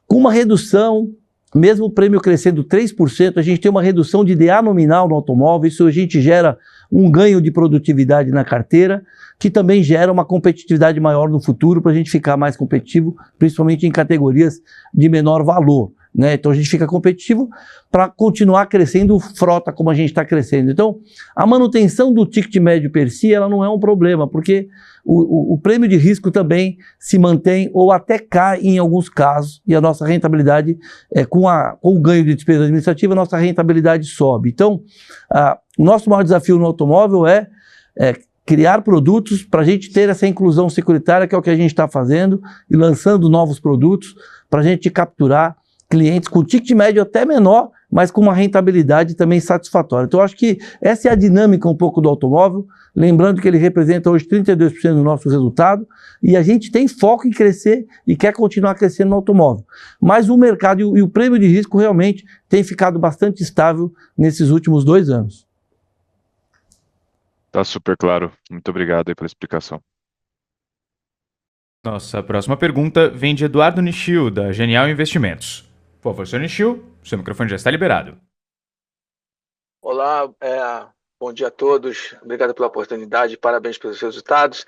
C: com uma redução, mesmo o prêmio crescendo 3%, a gente tem uma redução de DA nominal no automóvel, isso a gente gera um ganho de produtividade na carteira, que também gera uma competitividade maior no futuro para a gente ficar mais competitivo, principalmente em categorias de menor valor, né? Então a gente fica competitivo para continuar crescendo frota como a gente está crescendo. Então a manutenção do ticket médio per si, ela não é um problema, porque o prêmio de risco também se mantém ou até cai em alguns casos, e a nossa rentabilidade, com o ganho de despesa administrativa, a nossa rentabilidade sobe. Então o nosso maior desafio no automóvel é criar produtos para a gente ter essa inclusão securitária, que é o que a gente está fazendo, e lançando novos produtos para a gente capturar clientes com ticket médio até menor, mas com uma rentabilidade também satisfatória. Então, eu acho que essa é a dinâmica um pouco do automóvel, lembrando que ele representa hoje 32% do nosso resultado, e a gente tem foco em crescer e quer continuar crescendo no automóvel. Mas o mercado e o prêmio de risco realmente tem ficado bastante estável nesses últimos 2 anos.
K: Tá super claro. Muito obrigado aí pela explicação.
A: Nossa próxima pergunta vem de Eduardo Nishio, da Genial Investimentos. Por favor, senhor Nishio, seu microfone já está liberado.
M: Olá, bom dia a todos. Obrigado pela oportunidade, parabéns pelos resultados.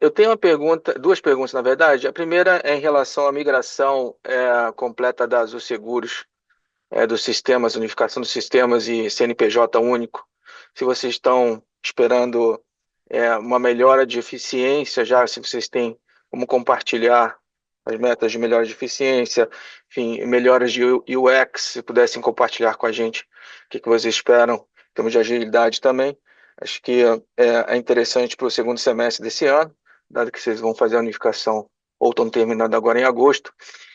M: Eu tenho duas perguntas, na verdade. A primeira é em relação à migração completa da Azul Seguros, dos sistemas, unificação dos sistemas e CNPJ único. Se vocês estão esperando uma melhora de eficiência, já se vocês têm como compartilhar as metas de melhora de eficiência, enfim, melhoras de UX, se pudessem compartilhar com a gente o que vocês esperam em termos de agilidade também. Acho que é interessante para o segundo semestre desse ano, dado que vocês vão fazer a unificação ou estão terminando agora em agosto.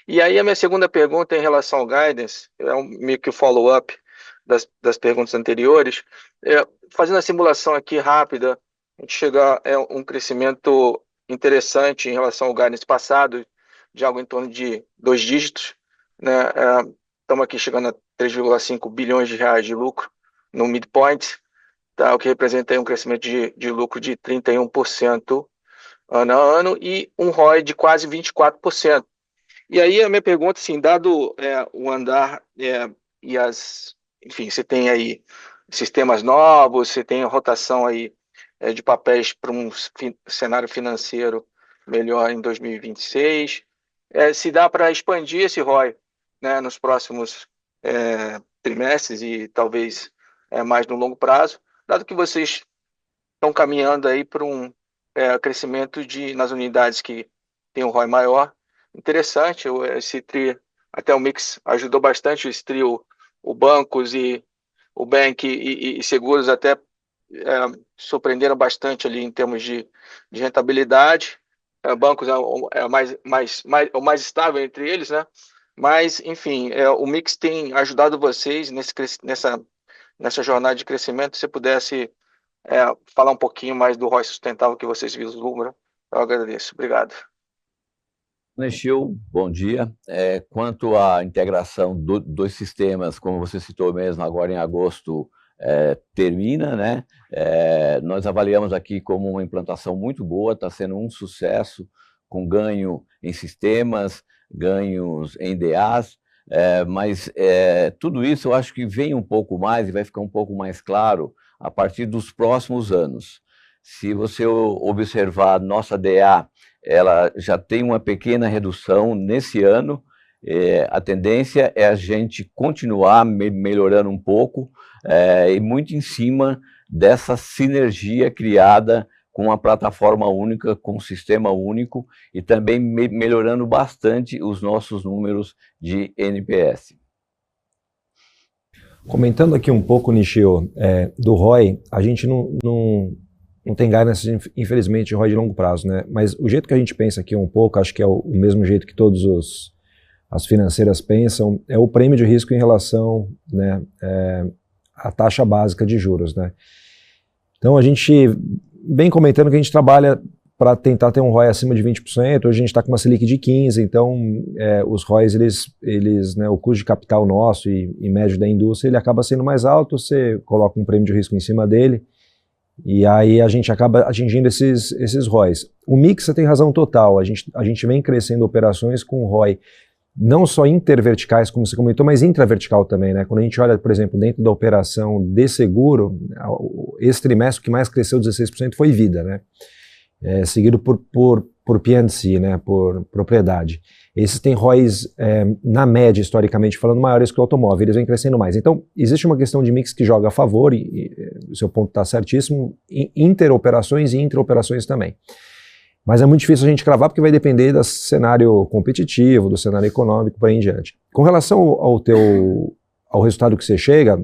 M: E aí a minha segunda pergunta é em relação ao guidance, meio que follow-up das perguntas anteriores. Fazendo a simulação aqui rápida, a gente chega a um crescimento interessante em relação ao guidance passado, de algo em torno de 2 dígitos, né? Estamos aqui chegando a 3,5 bilhões de reais de lucro no midpoint, tá? O que representa aí um crescimento de lucro de 31% ano a ano e um ROI de quase 24%. E aí a minha pergunta, assim, dado o andar e enfim, você tem aí sistemas novos, você tem a rotação aí de papéis para um cenário financeiro melhor em 2026, se dá para expandir esse ROI, né, nos próximos trimestres e talvez mais no longo prazo, dado que vocês estão caminhando aí para um crescimento nas unidades que tem um ROI maior. Interessante, esse TRI, até o mix ajudou bastante, esse trio, o bancos e o bank e seguros até surpreenderam bastante ali em termos de rentabilidade. Bancos é o mais estável entre eles, né? Mas, enfim, o mix tem ajudado vocês nessa jornada de crescimento. Se você pudesse falar um pouquinho mais do ROI sustentável que vocês vislumbram, eu agradeço. Obrigado.
J: Nishio, bom dia. Quanto à integração dos sistemas, como você citou mesmo, agora em agosto termina, né? Nós avaliamos aqui como uma implantação muito boa, está sendo um sucesso, com ganho em sistemas, ganhos em DAs, mas tudo isso eu acho que vem um pouco mais e vai ficar um pouco mais claro a partir dos próximos anos. Se você observar nossa DA, ela já tem uma pequena redução nesse ano. A tendência é a gente continuar melhorando um pouco e muito em cima dessa sinergia criada com uma plataforma única, com um sistema único e também melhorando bastante os nossos números de NPS.
D: Comentando aqui um pouco, Nishio, do ROI, a gente não tem guidance, infelizmente, de ROI de longo prazo, né? Mas o jeito que a gente pensa aqui um pouco, acho que é o mesmo jeito que todas as financeiras pensam, é o prêmio de risco em relação, né, à taxa básica de juros, né? Então a gente vem comentando que a gente trabalha para tentar ter um ROI acima de 20%, hoje a gente está com uma Selic de 15%, então os ROIs, né, o custo de capital nosso e médio da indústria, ele acaba sendo mais alto, você coloca um prêmio de risco em cima dele, e aí a gente acaba atingindo esses ROIs. O mix, você tem razão total, a gente vem crescendo operações com ROI, não só interverticais, como você comentou, mas intravertical também, né? Quando a gente olha, por exemplo, dentro da operação de seguro, esse trimestre o que mais cresceu 16% foi vida, né? Seguido por P&C, né? Por propriedade. Esses têm ROIs, na média, historicamente falando, maiores que o automóvel, eles vêm crescendo mais. Então, existe uma questão de mix que joga a favor, e o seu ponto está certíssimo, interoperações e intraoperações também. Mas é muito difícil a gente cravar porque vai depender do cenário competitivo, do cenário econômico, por aí em diante. Com relação ao resultado que você chega,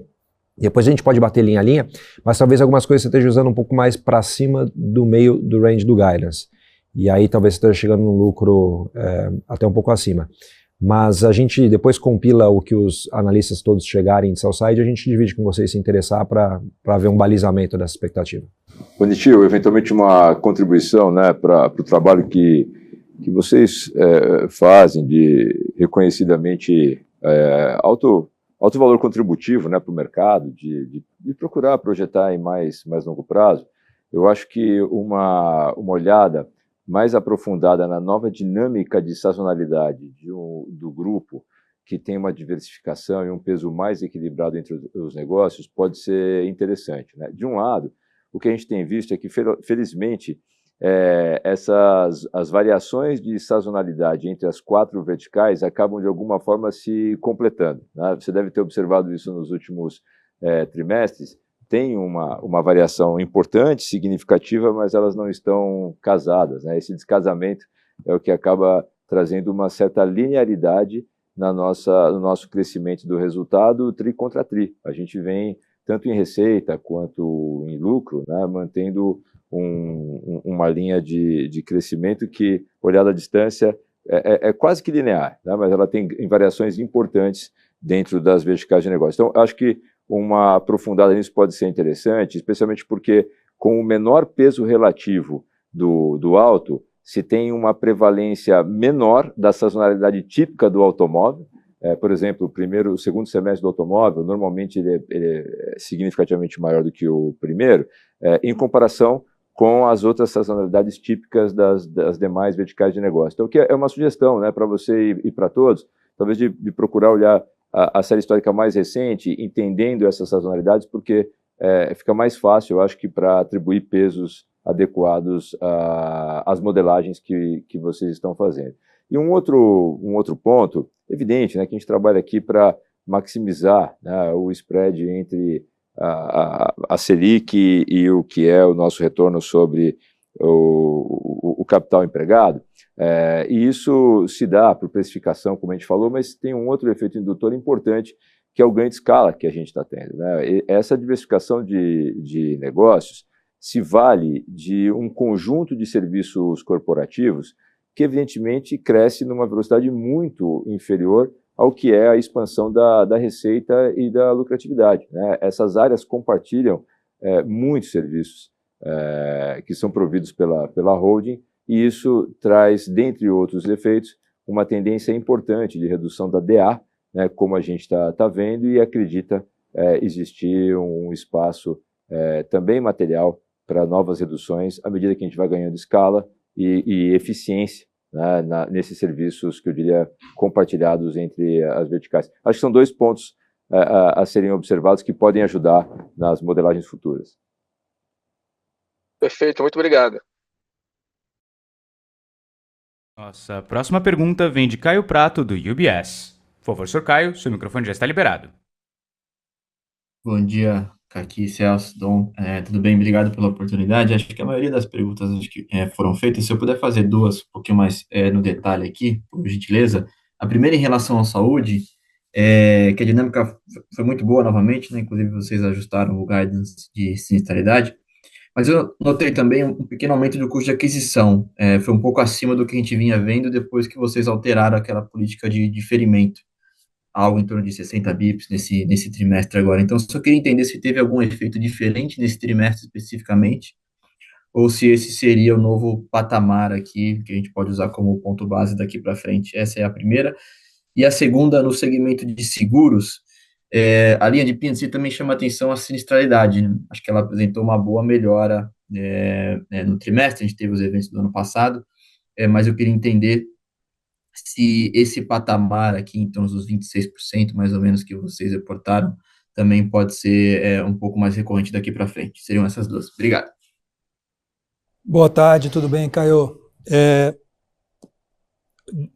D: depois a gente pode bater linha a linha, mas talvez algumas coisas você esteja usando um pouco mais para cima do meio do range do guidance. E aí talvez você esteja chegando num lucro até um pouco acima. Mas a gente depois compila o que os analistas todos chegarem de sell-side, a gente divide com vocês se interessar para ver um balizamento dessa expectativa.
B: Nishio, eventualmente uma contribuição, né, para o trabalho que vocês fazem de reconhecidamente alto valor contributivo, né, para o mercado, de procurar projetar em mais longo prazo. Eu acho que uma olhada mais aprofundada na nova dinâmica de sazonalidade do grupo, que tem uma diversificação e um peso mais equilibrado entre os negócios, pode ser interessante, né? De um lado, o que a gente tem visto é que, felizmente, as variações de sazonalidade entre as 4 verticais acabam de alguma forma se completando, né? Você deve ter observado isso nos últimos trimestres. Tem uma variação importante, significativa, mas elas não estão casadas, né? Esse descasamento é o que acaba trazendo uma certa linearidade no nosso crescimento do resultado tri contra tri. A gente vem, tanto em receita quanto em lucro, né, mantendo uma linha de crescimento que, olhada à distância, é quase que linear, né, mas ela tem variações importantes dentro das verticais de negócio. Então, acho que uma aprofundada nisso pode ser interessante, especialmente porque, com o menor peso relativo do auto, se tem uma prevalência menor da sazonalidade típica do automóvel. Por exemplo, o segundo semestre do automóvel, normalmente ele é significativamente maior do que o primeiro, em comparação com as outras sazonalidades típicas das demais verticais de negócio. Então, que é uma sugestão, né, para você e para todos, talvez de procurar olhar a série histórica mais recente, entendendo essas sazonalidades, porque fica mais fácil, eu acho, que para atribuir pesos adequados às modelagens que vocês estão fazendo. E um outro ponto, evidente, né, que a gente trabalha aqui para maximizar, né, o spread entre a Selic e o que é o nosso retorno sobre o capital empregado, e isso se dá por precificação, como a gente falou, mas tem um outro efeito indutor importante, que é o ganho de escala que a gente está tendo, né? E essa diversificação de negócios se vale de um conjunto de serviços corporativos que, evidentemente, cresce numa velocidade muito inferior ao que é a expansão da receita e da lucratividade, né? Essas áreas compartilham muitos serviços que são providos pela holding, e isso traz, dentre outros efeitos, uma tendência importante de redução da DA, né, como a gente está vendo, e acredita existir um espaço também material para novas reduções à medida que a gente vai ganhando escala e eficiência, né, nesses serviços que eu diria compartilhados entre as verticais. Acho que são 2 pontos a serem observados que podem ajudar nas modelagens futuras.
M: Perfeito, muito obrigado.
A: Nossa próxima pergunta vem de Caio Prato, do UBS. Por favor, Sr. Caio, seu microfone já está liberado.
N: Bom dia, Kaki, Celso, Dom. Tudo bem? Obrigado pela oportunidade. Acho que a maioria das perguntas foram feitas. Se eu puder fazer 2 um pouquinho mais no detalhe aqui, por gentileza. A primeira, em relação à saúde, que a dinâmica foi muito boa novamente, né? Inclusive vocês ajustaram o guidance de sinistralidade, mas eu notei também um pequeno aumento do custo de aquisição. Foi um pouco acima do que a gente vinha vendo depois que vocês alteraram aquela política de diferimento, algo em torno de 60 bips nesse trimestre agora. Então, só queria entender se teve algum efeito diferente nesse trimestre especificamente, ou se esse seria o novo patamar aqui, que a gente pode usar como ponto base daqui para frente. Essa é a primeira. E a segunda, no segmento de seguros, a linha de P&C também chama atenção a sinistralidade, né? Acho que ela apresentou uma boa melhora no trimestre, a gente teve os eventos do ano passado, mas eu queria entender se esse patamar aqui, em torno dos 26%, mais ou menos, que vocês reportaram, também pode ser um pouco mais recorrente daqui para frente. Seriam essas 2. Obrigado.
L: Boa tarde, tudo bem, Caio?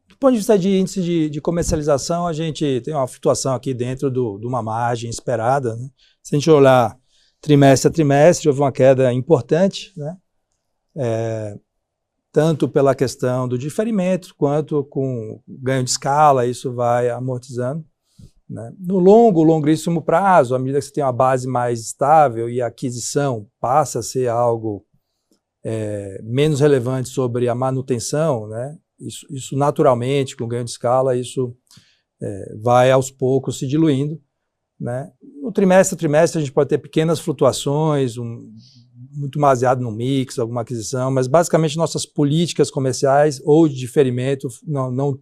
L: Do ponto de vista de índice de comercialização, a gente tem uma flutuação aqui dentro de uma margem esperada, né? Se a gente olhar trimestre a trimestre, houve uma queda importante, né? Tanto pela questão do diferimento, quanto com ganho de escala, isso vai amortizando, né? No longíssimo prazo, à medida que você tem uma base mais estável e a aquisição passa a ser algo menos relevante sobre a manutenção, né? Isso naturalmente, com ganho de escala, isso vai aos poucos se diluindo, né? No trimestre a trimestre a gente pode ter pequenas flutuações, muito baseado no mix, alguma aquisição, mas basicamente nossas políticas comerciais ou de diferimento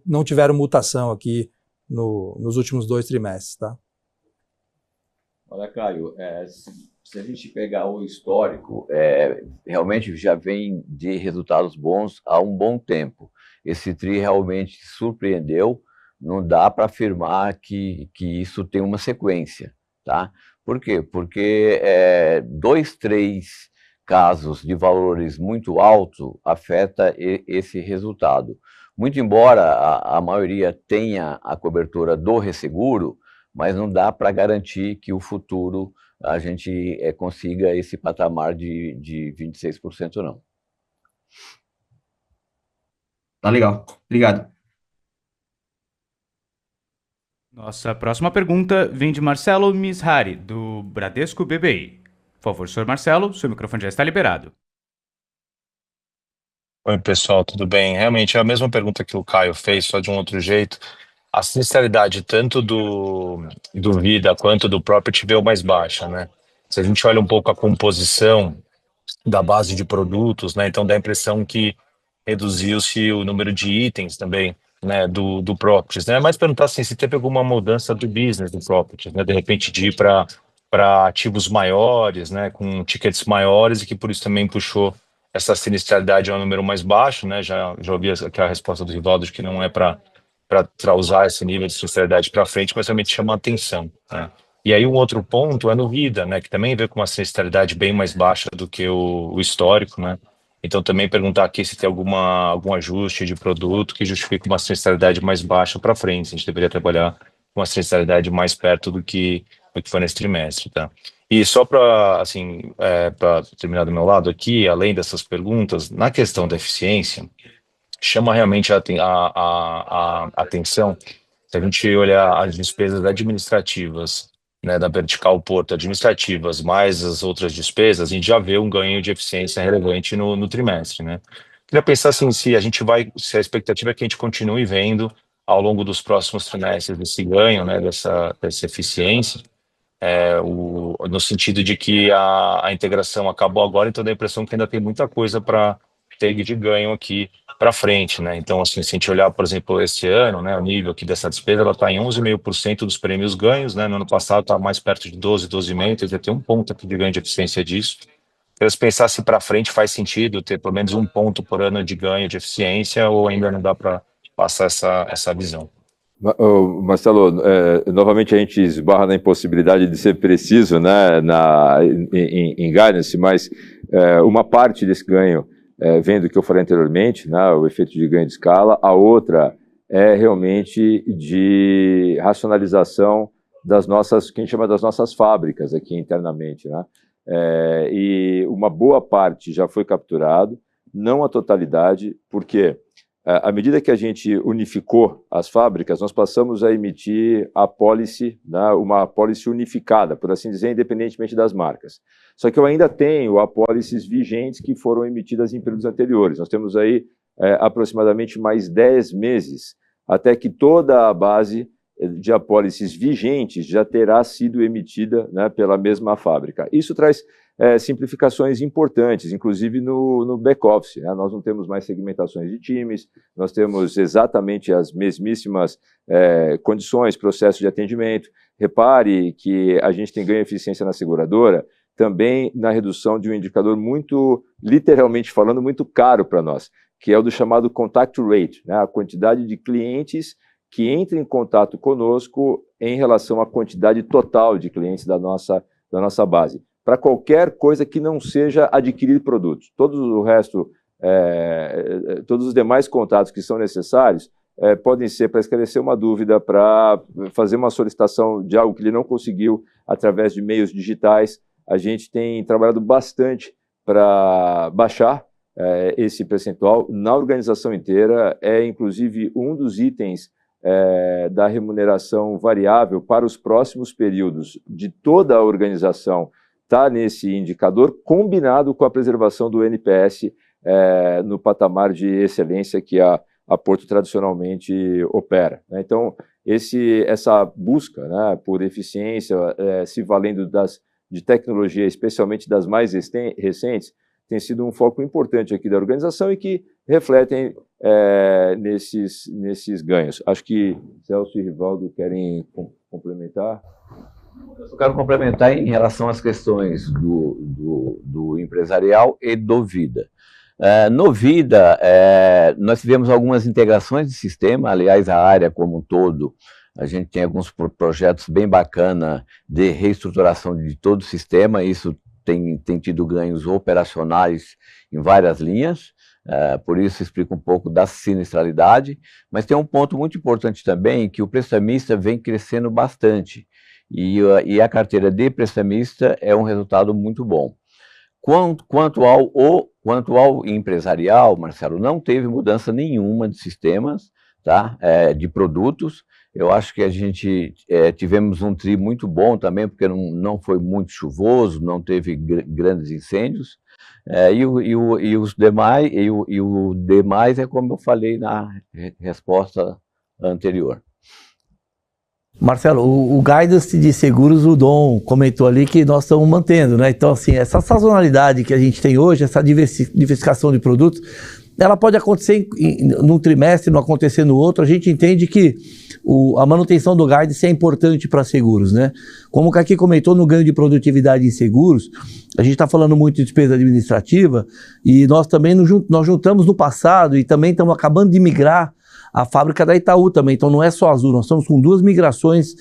L: não tiveram mutação aqui nos últimos 2 trimestres, tá?
J: Olha, Caio, se a gente pegar o histórico, realmente já vem de resultados bons há um bom tempo. Esse TRI realmente surpreendeu, não dá para afirmar que isso tem uma sequência, tá? Por quê? Porque 2, 3 casos de valores muito altos, afeta esse resultado. Muito embora a maioria tenha a cobertura do resseguro, mas não dá para garantir que o futuro a gente consiga esse patamar de 26% não.
N: Tá legal. Obrigado.
A: Nossa próxima pergunta vem de Marcelo Mishari, do Bradesco BBI. Por favor, senhor Marcelo, seu microfone já está liberado.
O: Oi, pessoal, tudo bem? Realmente é a mesma pergunta que o Caio fez, só de um outro jeito. A sinistralidade tanto do Vida quanto do Property veio mais baixa, né? Se a gente olha um pouco a composição da base de produtos, né? Então dá a impressão que reduziu-se o número de itens também, né? Do Properties, né? Mas perguntar assim, se teve alguma mudança do business do Properties, né? De repente de ir para ativos maiores, né? Com tickets maiores e que por isso também puxou essa sinistralidade a um número mais baixo, né? Já ouvi aqui a resposta do Rivaldo de que não é para usar esse nível de sinistralidade para frente, mas realmente chama a atenção, né? E aí um outro ponto é no Vida, né? Que também veio com uma sinistralidade bem mais baixa do que o histórico, né? Então também perguntar aqui se tem algum ajuste de produto que justifique uma sinistralidade mais baixa para frente. A gente deveria trabalhar com uma sinistralidade mais perto do que foi nesse trimestre, tá? E só para assim, para terminar do meu lado aqui, além dessas perguntas, na questão da eficiência, chama realmente a atenção se a gente olhar as despesas administrativas, né, da vertical Porto administrativas, mais as outras despesas, a gente já vê um ganho de eficiência relevante no trimestre, né? Queria pensar assim, se a expectativa é que a gente continue vendo ao longo dos próximos trimestres esse ganho, né, dessa eficiência, no sentido de que a integração acabou agora, então dá a impressão que ainda tem muita coisa para ter de ganho aqui para frente, né? Então, assim, se a gente olhar, por exemplo, esse ano, né, o nível aqui dessa despesa, ela está em 11,5% dos prêmios ganhos, né? No ano passado está mais perto de 12,5%, então já tem um ponto aqui de ganho de eficiência disso. Então, se pensar se para frente faz sentido ter pelo menos um ponto por ano de ganho de eficiência ou ainda não dá para passar essa visão.
B: Marcelo, novamente a gente esbarra na impossibilidade de ser preciso, né, em guidance, mas uma parte desse ganho vem do que eu falei anteriormente, né, o efeito de ganho de escala, a outra é realmente de racionalização das nossas, que a gente chama das nossas fábricas aqui internamente, né, e uma boa parte já foi capturado, não a totalidade, porque à medida que a gente unificou as fábricas, nós passamos a emitir a policy, né, uma policy unificada, por assim dizer, independentemente das marcas. Só que eu ainda tenho apólices vigentes que foram emitidas em períodos anteriores. Nós temos aí aproximadamente mais 10 meses, até que toda a base de apólices vigentes já terá sido emitida, né, pela mesma fábrica. Isso traz simplificações importantes, inclusive no back-office, né? Nós não temos mais segmentações de times, nós temos exatamente as mesmíssimas condições, processo de atendimento. Repare que a gente tem ganho de eficiência na seguradora, também na redução de um indicador muito, literalmente falando, muito caro para nós, que é o do chamado contact rate, né? A quantidade de clientes que entram em contato conosco em relação à quantidade total de clientes da nossa base, para qualquer coisa que não seja adquirir produtos. Todo o resto, todos os demais contatos que são necessários podem ser para esclarecer uma dúvida, para fazer uma solicitação de algo que ele não conseguiu através de meios digitais. A gente tem trabalhado bastante para baixar esse percentual na organização inteira, inclusive um dos itens da remuneração variável para os próximos períodos de toda a organização está nesse indicador, combinado com a preservação do NPS no patamar de excelência que a Porto tradicionalmente opera, né? Então, essa busca, né, por eficiência, se valendo de tecnologia, especialmente das mais recentes, tem sido um foco importante aqui da organização e que refletem nesses ganhos. Acho que Celso e Rivaldo querem complementar.
J: Eu quero complementar em relação às questões do empresarial e do Vida. No Vida, nós tivemos algumas integrações de sistema, aliás, a área como um todo, a gente tem alguns projetos bem bacanas de reestruturação de todo o sistema, isso tem tido ganhos operacionais em várias linhas, por isso explica um pouco da sinistralidade, mas tem um ponto muito importante também, que o prestamista vem crescendo bastante, e a carteira de prestamista é um resultado muito bom. Quanto ao empresarial, Marcelo, não teve mudança nenhuma de sistemas, tá? De produtos. Eu acho que a gente tivemos um TRI muito bom também, porque não foi muito chuvoso, não teve grandes incêndios. O demais é como eu falei na resposta anterior.
C: Marcelo, o guidance de seguros, o Dom comentou ali que nós estamos mantendo, né? Então, assim, essa sazonalidade que a gente tem hoje, essa diversificação de produtos, ela pode acontecer num trimestre, não acontecer no outro. A gente entende que a manutenção do guidance é importante para seguros, né? Como o Kaki comentou, no ganho de produtividade em seguros, a gente está falando muito de despesa administrativa, e nós também nós juntamos no passado e também estamos acabando de migrar a fábrica da Itaú também. Então não é só Azul, nós estamos com 2 migrações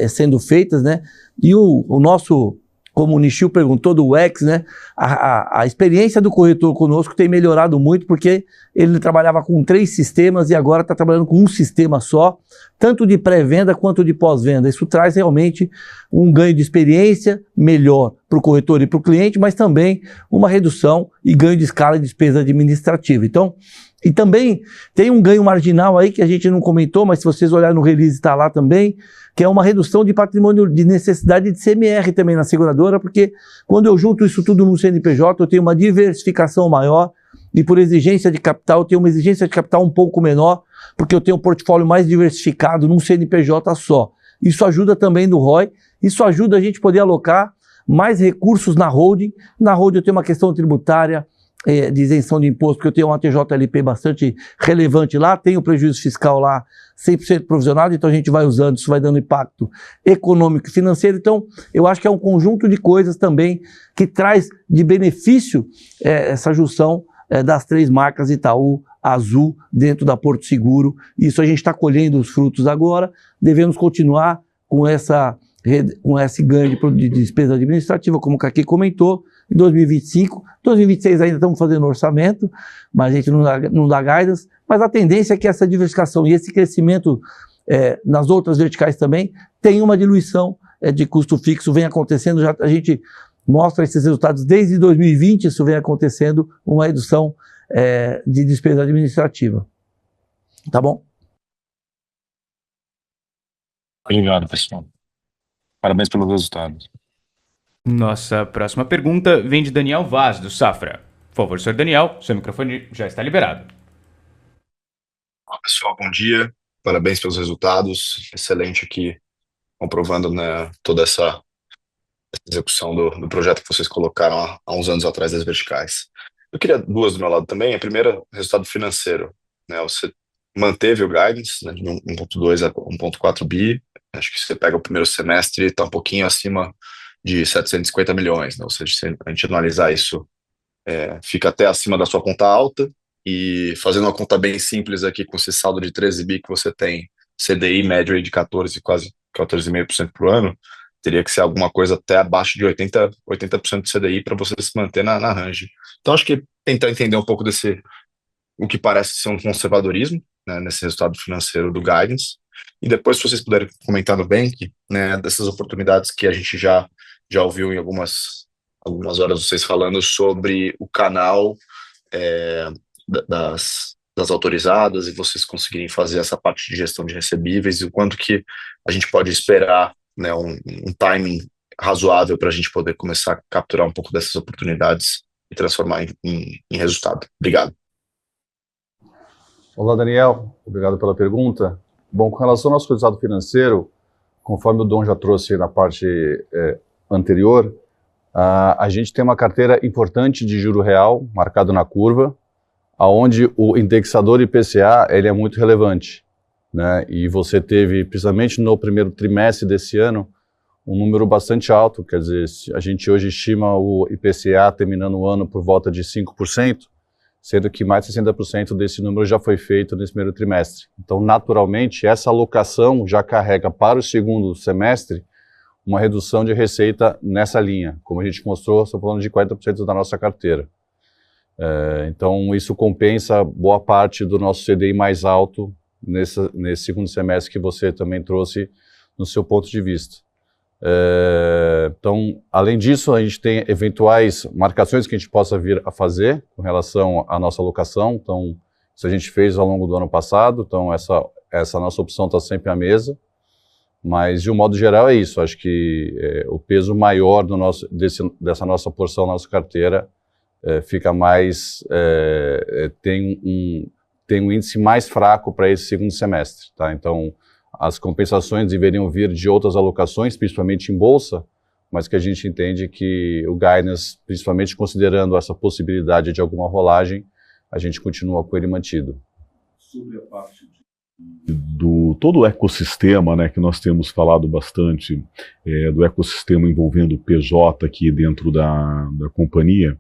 C: sendo feitas, né? E o nosso, como o Nishio perguntou, do UX, né? A experiência do corretor conosco tem melhorado muito, porque ele trabalhava com 3 sistemas e agora está trabalhando com um sistema só, tanto de pré-venda quanto de pós-venda. Isso traz realmente um ganho de experiência melhor para o corretor e para o cliente, mas também uma redução e ganho de escala de despesa administrativa. Então, e também tem um ganho marginal aí que a gente não comentou, mas se vocês olharem no release está lá também, que é uma redução de patrimônio, de necessidade de CMR também na seguradora, porque quando eu junto isso tudo no CNPJ, eu tenho uma diversificação maior, e por exigência de capital, eu tenho uma exigência de capital um pouco menor, porque eu tenho um portfólio mais diversificado num CNPJ só. Isso ajuda também no ROI, isso ajuda a gente poder alocar mais recursos na holding. Na holding eu tenho uma questão tributária, de isenção de imposto, porque eu tenho uma TJLP bastante relevante lá, tenho prejuízo fiscal lá 100% provisionado, então a gente vai usando, isso vai dando impacto econômico e financeiro. Então eu acho que é um conjunto de coisas também que traz de benefício essa junção das 3 marcas Itaú, Azul, dentro da Porto Seguro. Isso a gente está colhendo os frutos agora, devemos continuar com esse ganho de despesa administrativa, como o Kaki comentou, em 2025, 2026 ainda estamos fazendo orçamento, mas a gente não dá guidance, mas a tendência é que essa diversificação e esse crescimento nas outras verticais também tem uma diluição de custo fixo, vem acontecendo, a gente mostra esses resultados desde 2020, isso vem acontecendo, uma redução de despesa administrativa. Tá bom?
O: Obrigado, pessoal. Parabéns pelos resultados.
A: Nossa próxima pergunta vem de Daniel Vaz, do Safra. Por favor, senhor Daniel, seu microfone já está liberado.
P: Olá, pessoal, bom dia. Parabéns pelos resultados. Excelente aqui, comprovando, né, toda essa execução do projeto que vocês colocaram há uns anos atrás das verticais. Eu queria 2 do meu lado também. A primeira, resultado financeiro, né? Você manteve o guidance, né, de 1.2 a 1.4 bi. Acho que você pega o primeiro semestre, está um pouquinho acima de 750 milhões, né? Ou seja, se a gente analisar isso, fica até acima da sua conta alta, e fazendo uma conta bem simples aqui, com esse saldo de 13 bi que você tem, CDI médio aí de quase 14,5% por ano, teria que ser alguma coisa até abaixo de 80% de CDI para você se manter na range. Então, acho que tentar entender um pouco o que parece ser um conservadorismo, né, nesse resultado financeiro do guidance, e depois, se vocês puderem comentar no Bank, né, dessas oportunidades que a gente já ouviu em algumas horas vocês falando sobre o canal das autorizadas, e vocês conseguirem fazer essa parte de gestão de recebíveis, e o quanto que a gente pode esperar, né, um timing razoável para a gente poder começar a capturar um pouco dessas oportunidades e transformar em resultado. Obrigado.
Q: Olá, Daniel. Obrigado pela pergunta. Bom, com relação ao nosso resultado financeiro, conforme o Dom já trouxe na parte anterior, a gente tem uma carteira importante de juro real, marcado na curva, onde o indexador IPCA ele é muito relevante, né? E você teve, principalmente no primeiro trimestre desse ano, um número bastante alto, quer dizer, a gente hoje estima o IPCA terminando o ano por volta de 5%, sendo que mais de 60% desse número já foi feito nesse primeiro trimestre. Então, naturalmente, essa alocação já carrega para o segundo semestre uma redução de receita nessa linha. Como a gente mostrou, estou falando de 40% da nossa carteira. Então, isso compensa boa parte do nosso CDI mais alto nesse segundo semestre que você também trouxe no seu ponto de vista. Então, além disso, a gente tem eventuais marcações que a gente possa vir a fazer com relação à nossa alocação. Então, isso a gente fez ao longo do ano passado, então essa nossa opção está sempre à mesa. Mas, de um modo geral, é isso. Acho que o peso maior dessa nossa porção, nossa carteira, fica mais... tem um índice mais fraco para esse segundo semestre. Tá? Então, as compensações deveriam vir de outras alocações, principalmente em bolsa, mas que a gente entende que o guidance, principalmente considerando essa possibilidade de alguma rolagem, a gente continua com ele mantido.
G: Sobre a parte do todo o ecossistema, né, que nós temos falado bastante, do ecossistema envolvendo o PJ aqui dentro da companhia,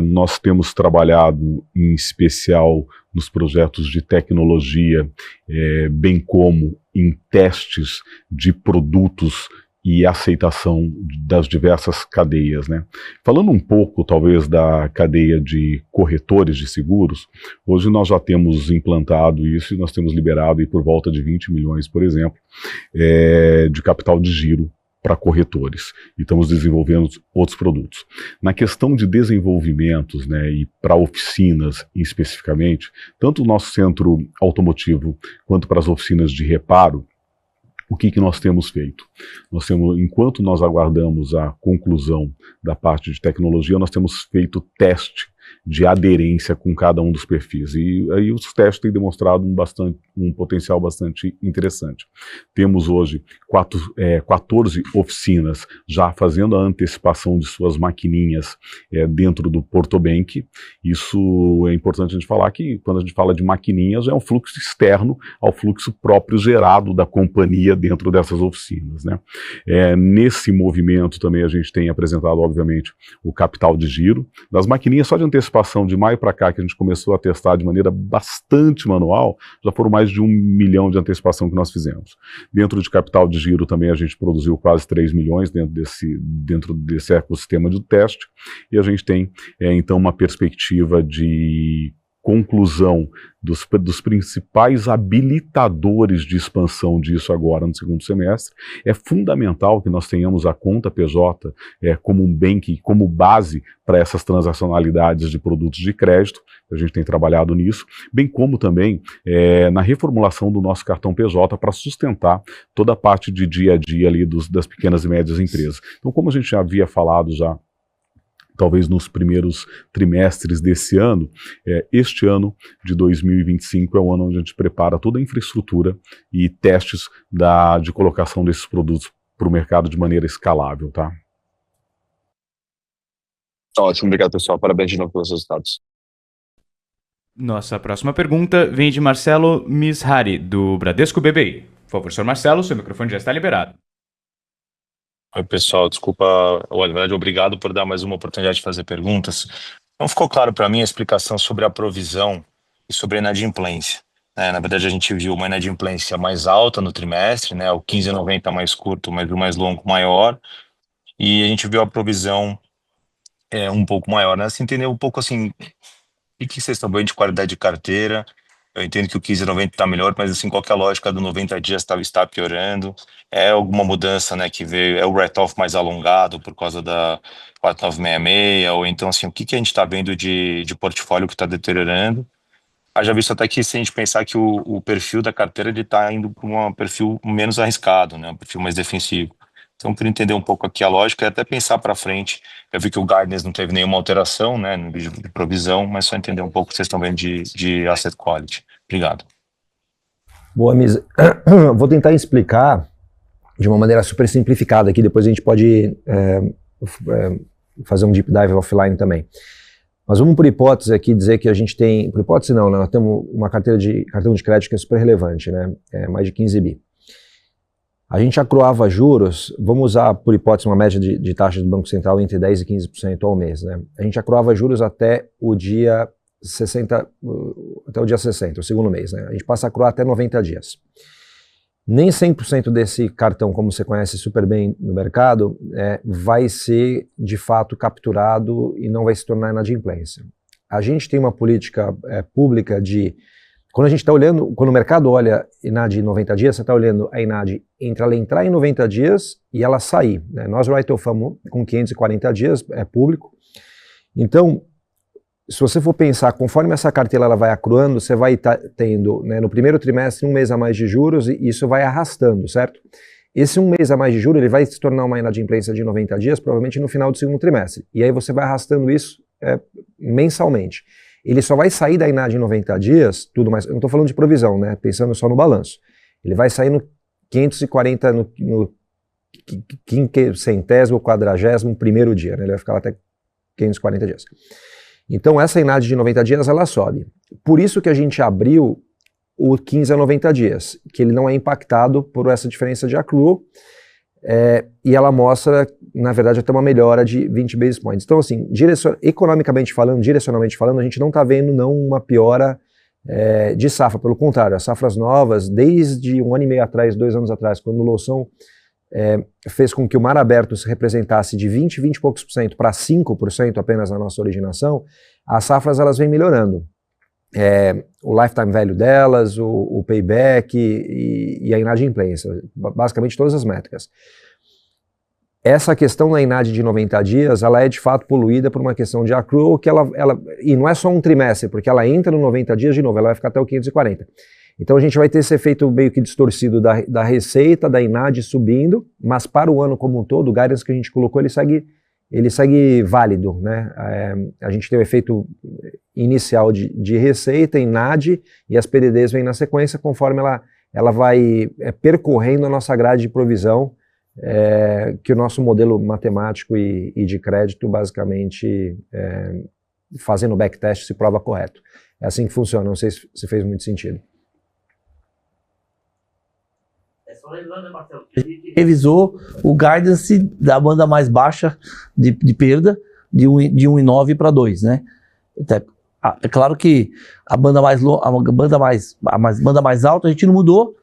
G: nós temos trabalhado em especial nos projetos de tecnologia, bem como em testes de produtos e aceitação das diversas cadeias, né? Falando um pouco, talvez, da cadeia de corretores de seguros, hoje nós já temos implantado isso e nós temos liberado aí por volta de 20 milhões, por exemplo, de capital de giro para corretores, e estamos desenvolvendo outros produtos. Na questão de desenvolvimentos, né, e para oficinas especificamente, tanto o nosso centro automotivo quanto para as oficinas de reparo, o que nós temos feito? Enquanto nós aguardamos a conclusão da parte de tecnologia, nós temos feito teste de aderência com cada um dos perfis. E aí os testes têm demonstrado um potencial bastante interessante. Temos hoje 14 oficinas já fazendo a antecipação de suas maquininhas dentro do Portobank. Isso é importante a gente falar que quando a gente fala de maquininhas é um fluxo externo ao fluxo próprio gerado da companhia dentro dessas oficinas, né? Nesse movimento também a gente tem apresentado, obviamente, o capital de giro. Das maquininhas só de antecipação de maio para cá, que a gente começou a testar de maneira bastante manual, já foram mais de 1 milhão de antecipação que nós fizemos. Dentro de capital de giro também a gente produziu quase 3 milhões dentro desse ecossistema de teste, e a gente tem então uma perspectiva de conclusão dos principais habilitadores de expansão disso agora no segundo semestre. É fundamental que nós tenhamos a conta PJ como um bank, como base para essas transacionalidades de produtos de crédito. A gente tem trabalhado nisso, bem como também na reformulação do nosso cartão PJ para sustentar toda a parte de dia a dia ali das pequenas e médias empresas. Então, como a gente já havia falado talvez nos primeiros trimestres desse ano, este ano de 2025 é o ano onde a gente prepara toda a infraestrutura e testes de colocação desses produtos para o mercado de maneira escalável, tá?
K: Ótimo, obrigado, pessoal. Parabéns de novo pelos resultados.
A: Nossa próxima pergunta vem de Marcelo Mishari, do Bradesco BBI. Por favor, senhor Marcelo, seu microfone já está liberado.
O: Oi, pessoal, desculpa, na verdade, obrigado por dar mais uma oportunidade de fazer perguntas. Não ficou claro para mim a explicação sobre a provisão e sobre a inadimplência. Na verdade, a gente viu uma inadimplência mais alta no trimestre, né, o 15,90 mais curto, mas o mais longo maior, e a gente viu a provisão um pouco maior, né? Você entendeu um pouco assim, o que vocês estão vendo de qualidade de carteira? Eu entendo que o 15,90 está melhor, mas assim, qual que é a lógica do 90 dias está piorando? É alguma mudança, né, que veio, é o write-off mais alongado por causa da 4966, ou então assim, o que a gente está vendo de portfólio que está deteriorando? Já visto até que se a gente pensar que o perfil da carteira está indo para um perfil menos arriscado, né, um perfil mais defensivo. Então, eu queria entender um pouco aqui a lógica e até pensar para frente. Eu vi que o guidance não teve nenhuma alteração, né, no vídeo de provisão, mas só entender um pouco o que vocês estão vendo de asset quality. Obrigado.
D: Boa, Misa. Vou tentar explicar de uma maneira super simplificada aqui, depois a gente pode fazer um deep dive offline também. Mas vamos por hipótese aqui dizer que a gente tem, por hipótese não, né, nós temos uma carteira de cartão de crédito que é super relevante, né, mais de 15 bi. A gente acruava juros, vamos usar por hipótese uma média de taxa do Banco Central entre 10% e 15% ao mês, né? A gente acruava juros até o dia 60, o segundo mês, né? A gente passa a acruar até 90 dias. Nem 100% desse cartão, como você conhece super bem no mercado, vai ser de fato capturado e não vai se tornar inadimplência. A gente tem uma política pública de, quando a gente está olhando, quando o mercado olha INAD em 90 dias, você está olhando a INAD entre ela entrar em 90 dias e ela sair, né? Nós write-offamos com 540 dias, é público. Então, se você for pensar, conforme essa carteira ela vai acruando, você vai tendo, né, no primeiro trimestre, um mês a mais de juros e isso vai arrastando, certo? Esse um mês a mais de juros, ele vai se tornar uma inadimplência de 90 dias, provavelmente no final do segundo trimestre. E aí você vai arrastando isso mensalmente. Ele só vai sair da INAD em 90 dias, tudo mais, eu não estou falando de provisão, né, pensando só no balanço. Ele vai sair no 540, no 500º, 40º dia, né, ele vai ficar lá até 540 dias. Então essa INAD de 90 dias ela sobe. Por isso que a gente abriu o 15 a 90 dias, que ele não é impactado por essa diferença de accrual, e ela mostra, na verdade, até uma melhora de 20 basis points. Então assim, economicamente falando, direcionalmente falando, a gente não está vendo não uma piora de safra, pelo contrário, as safras novas, desde 1 ano e meio atrás, 2 anos atrás, quando o Loução fez com que o mar aberto se representasse de 20 e poucos por cento para 5% apenas na nossa originação, as safras elas vêm melhorando. O lifetime value delas, o payback e a inadimplência, basicamente todas as métricas. Essa questão da INAD de 90 dias, ela é de fato poluída por uma questão de accrual, que e não é só um trimestre, porque ela entra no 90 dias de novo, ela vai ficar até o 540. Então a gente vai ter esse efeito meio que distorcido da receita, da INAD subindo, mas para o ano como um todo, o guidance que a gente colocou, ele segue válido, né? A gente tem o efeito inicial de receita, INAD, e as PDDs vêm na sequência conforme ela vai percorrendo a nossa grade de provisão, que o nosso modelo matemático e de crédito, basicamente, fazendo o backtest, se prova correto. É assim que funciona, não sei se fez muito sentido.
C: A gente revisou o guidance da banda mais baixa de perda de 1,9 para 2, né? Então, é claro que a banda mais alta a gente não mudou,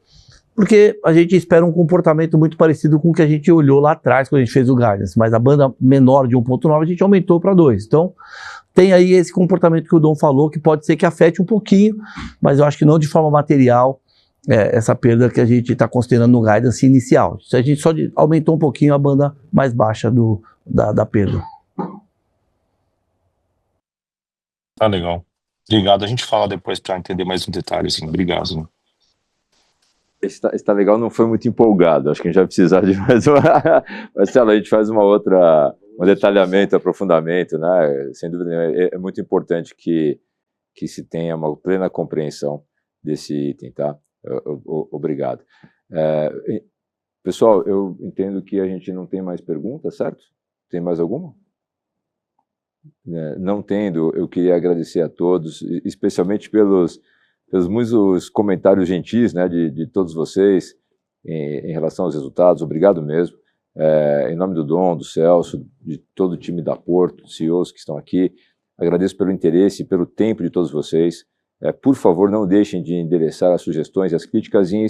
C: porque a gente espera um comportamento muito parecido com o que a gente olhou lá atrás quando a gente fez o guidance, mas a banda menor de 1,9 a gente aumentou para 2. Então, tem aí esse comportamento que o Dom falou, que pode ser que afete um pouquinho, mas eu acho que não de forma material, essa perda que a gente está considerando no guidance inicial. A gente só aumentou um pouquinho a banda mais baixa da perda.
O: Tá legal. Obrigado. A gente fala depois para entender mais um detalhe. Assim. Obrigado. Né?
B: Esse tá legal, não foi muito empolgado. Acho que a gente vai precisar de mais uma... Marcelo, a gente faz um detalhamento, aprofundamento, né? Sem dúvida, é muito importante que se tenha uma plena compreensão desse item, tá? Obrigado. Pessoal, eu entendo que a gente não tem mais perguntas, certo? Tem mais alguma? Não tendo, eu queria agradecer a todos, especialmente pelos muitos comentários gentis, né, de todos vocês em relação aos resultados. Obrigado mesmo. Em nome do Dom, do Celso, de todo o time da Porto, CEOs que estão aqui, agradeço pelo interesse e pelo tempo de todos vocês. Por favor, não deixem de endereçar as sugestões, as críticas e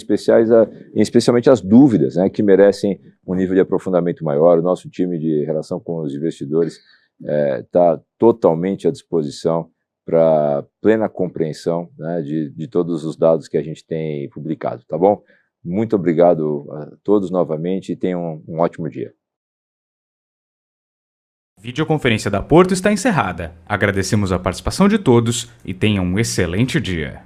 B: especialmente as dúvidas, né, que merecem um nível de aprofundamento maior. O nosso time de relação com os investidores está totalmente à disposição para plena compreensão, né, de todos os dados que a gente tem publicado, tá bom? Muito obrigado a todos novamente e tenham um ótimo dia.
A: A videoconferência da Porto está encerrada. Agradecemos a participação de todos e tenham um excelente dia.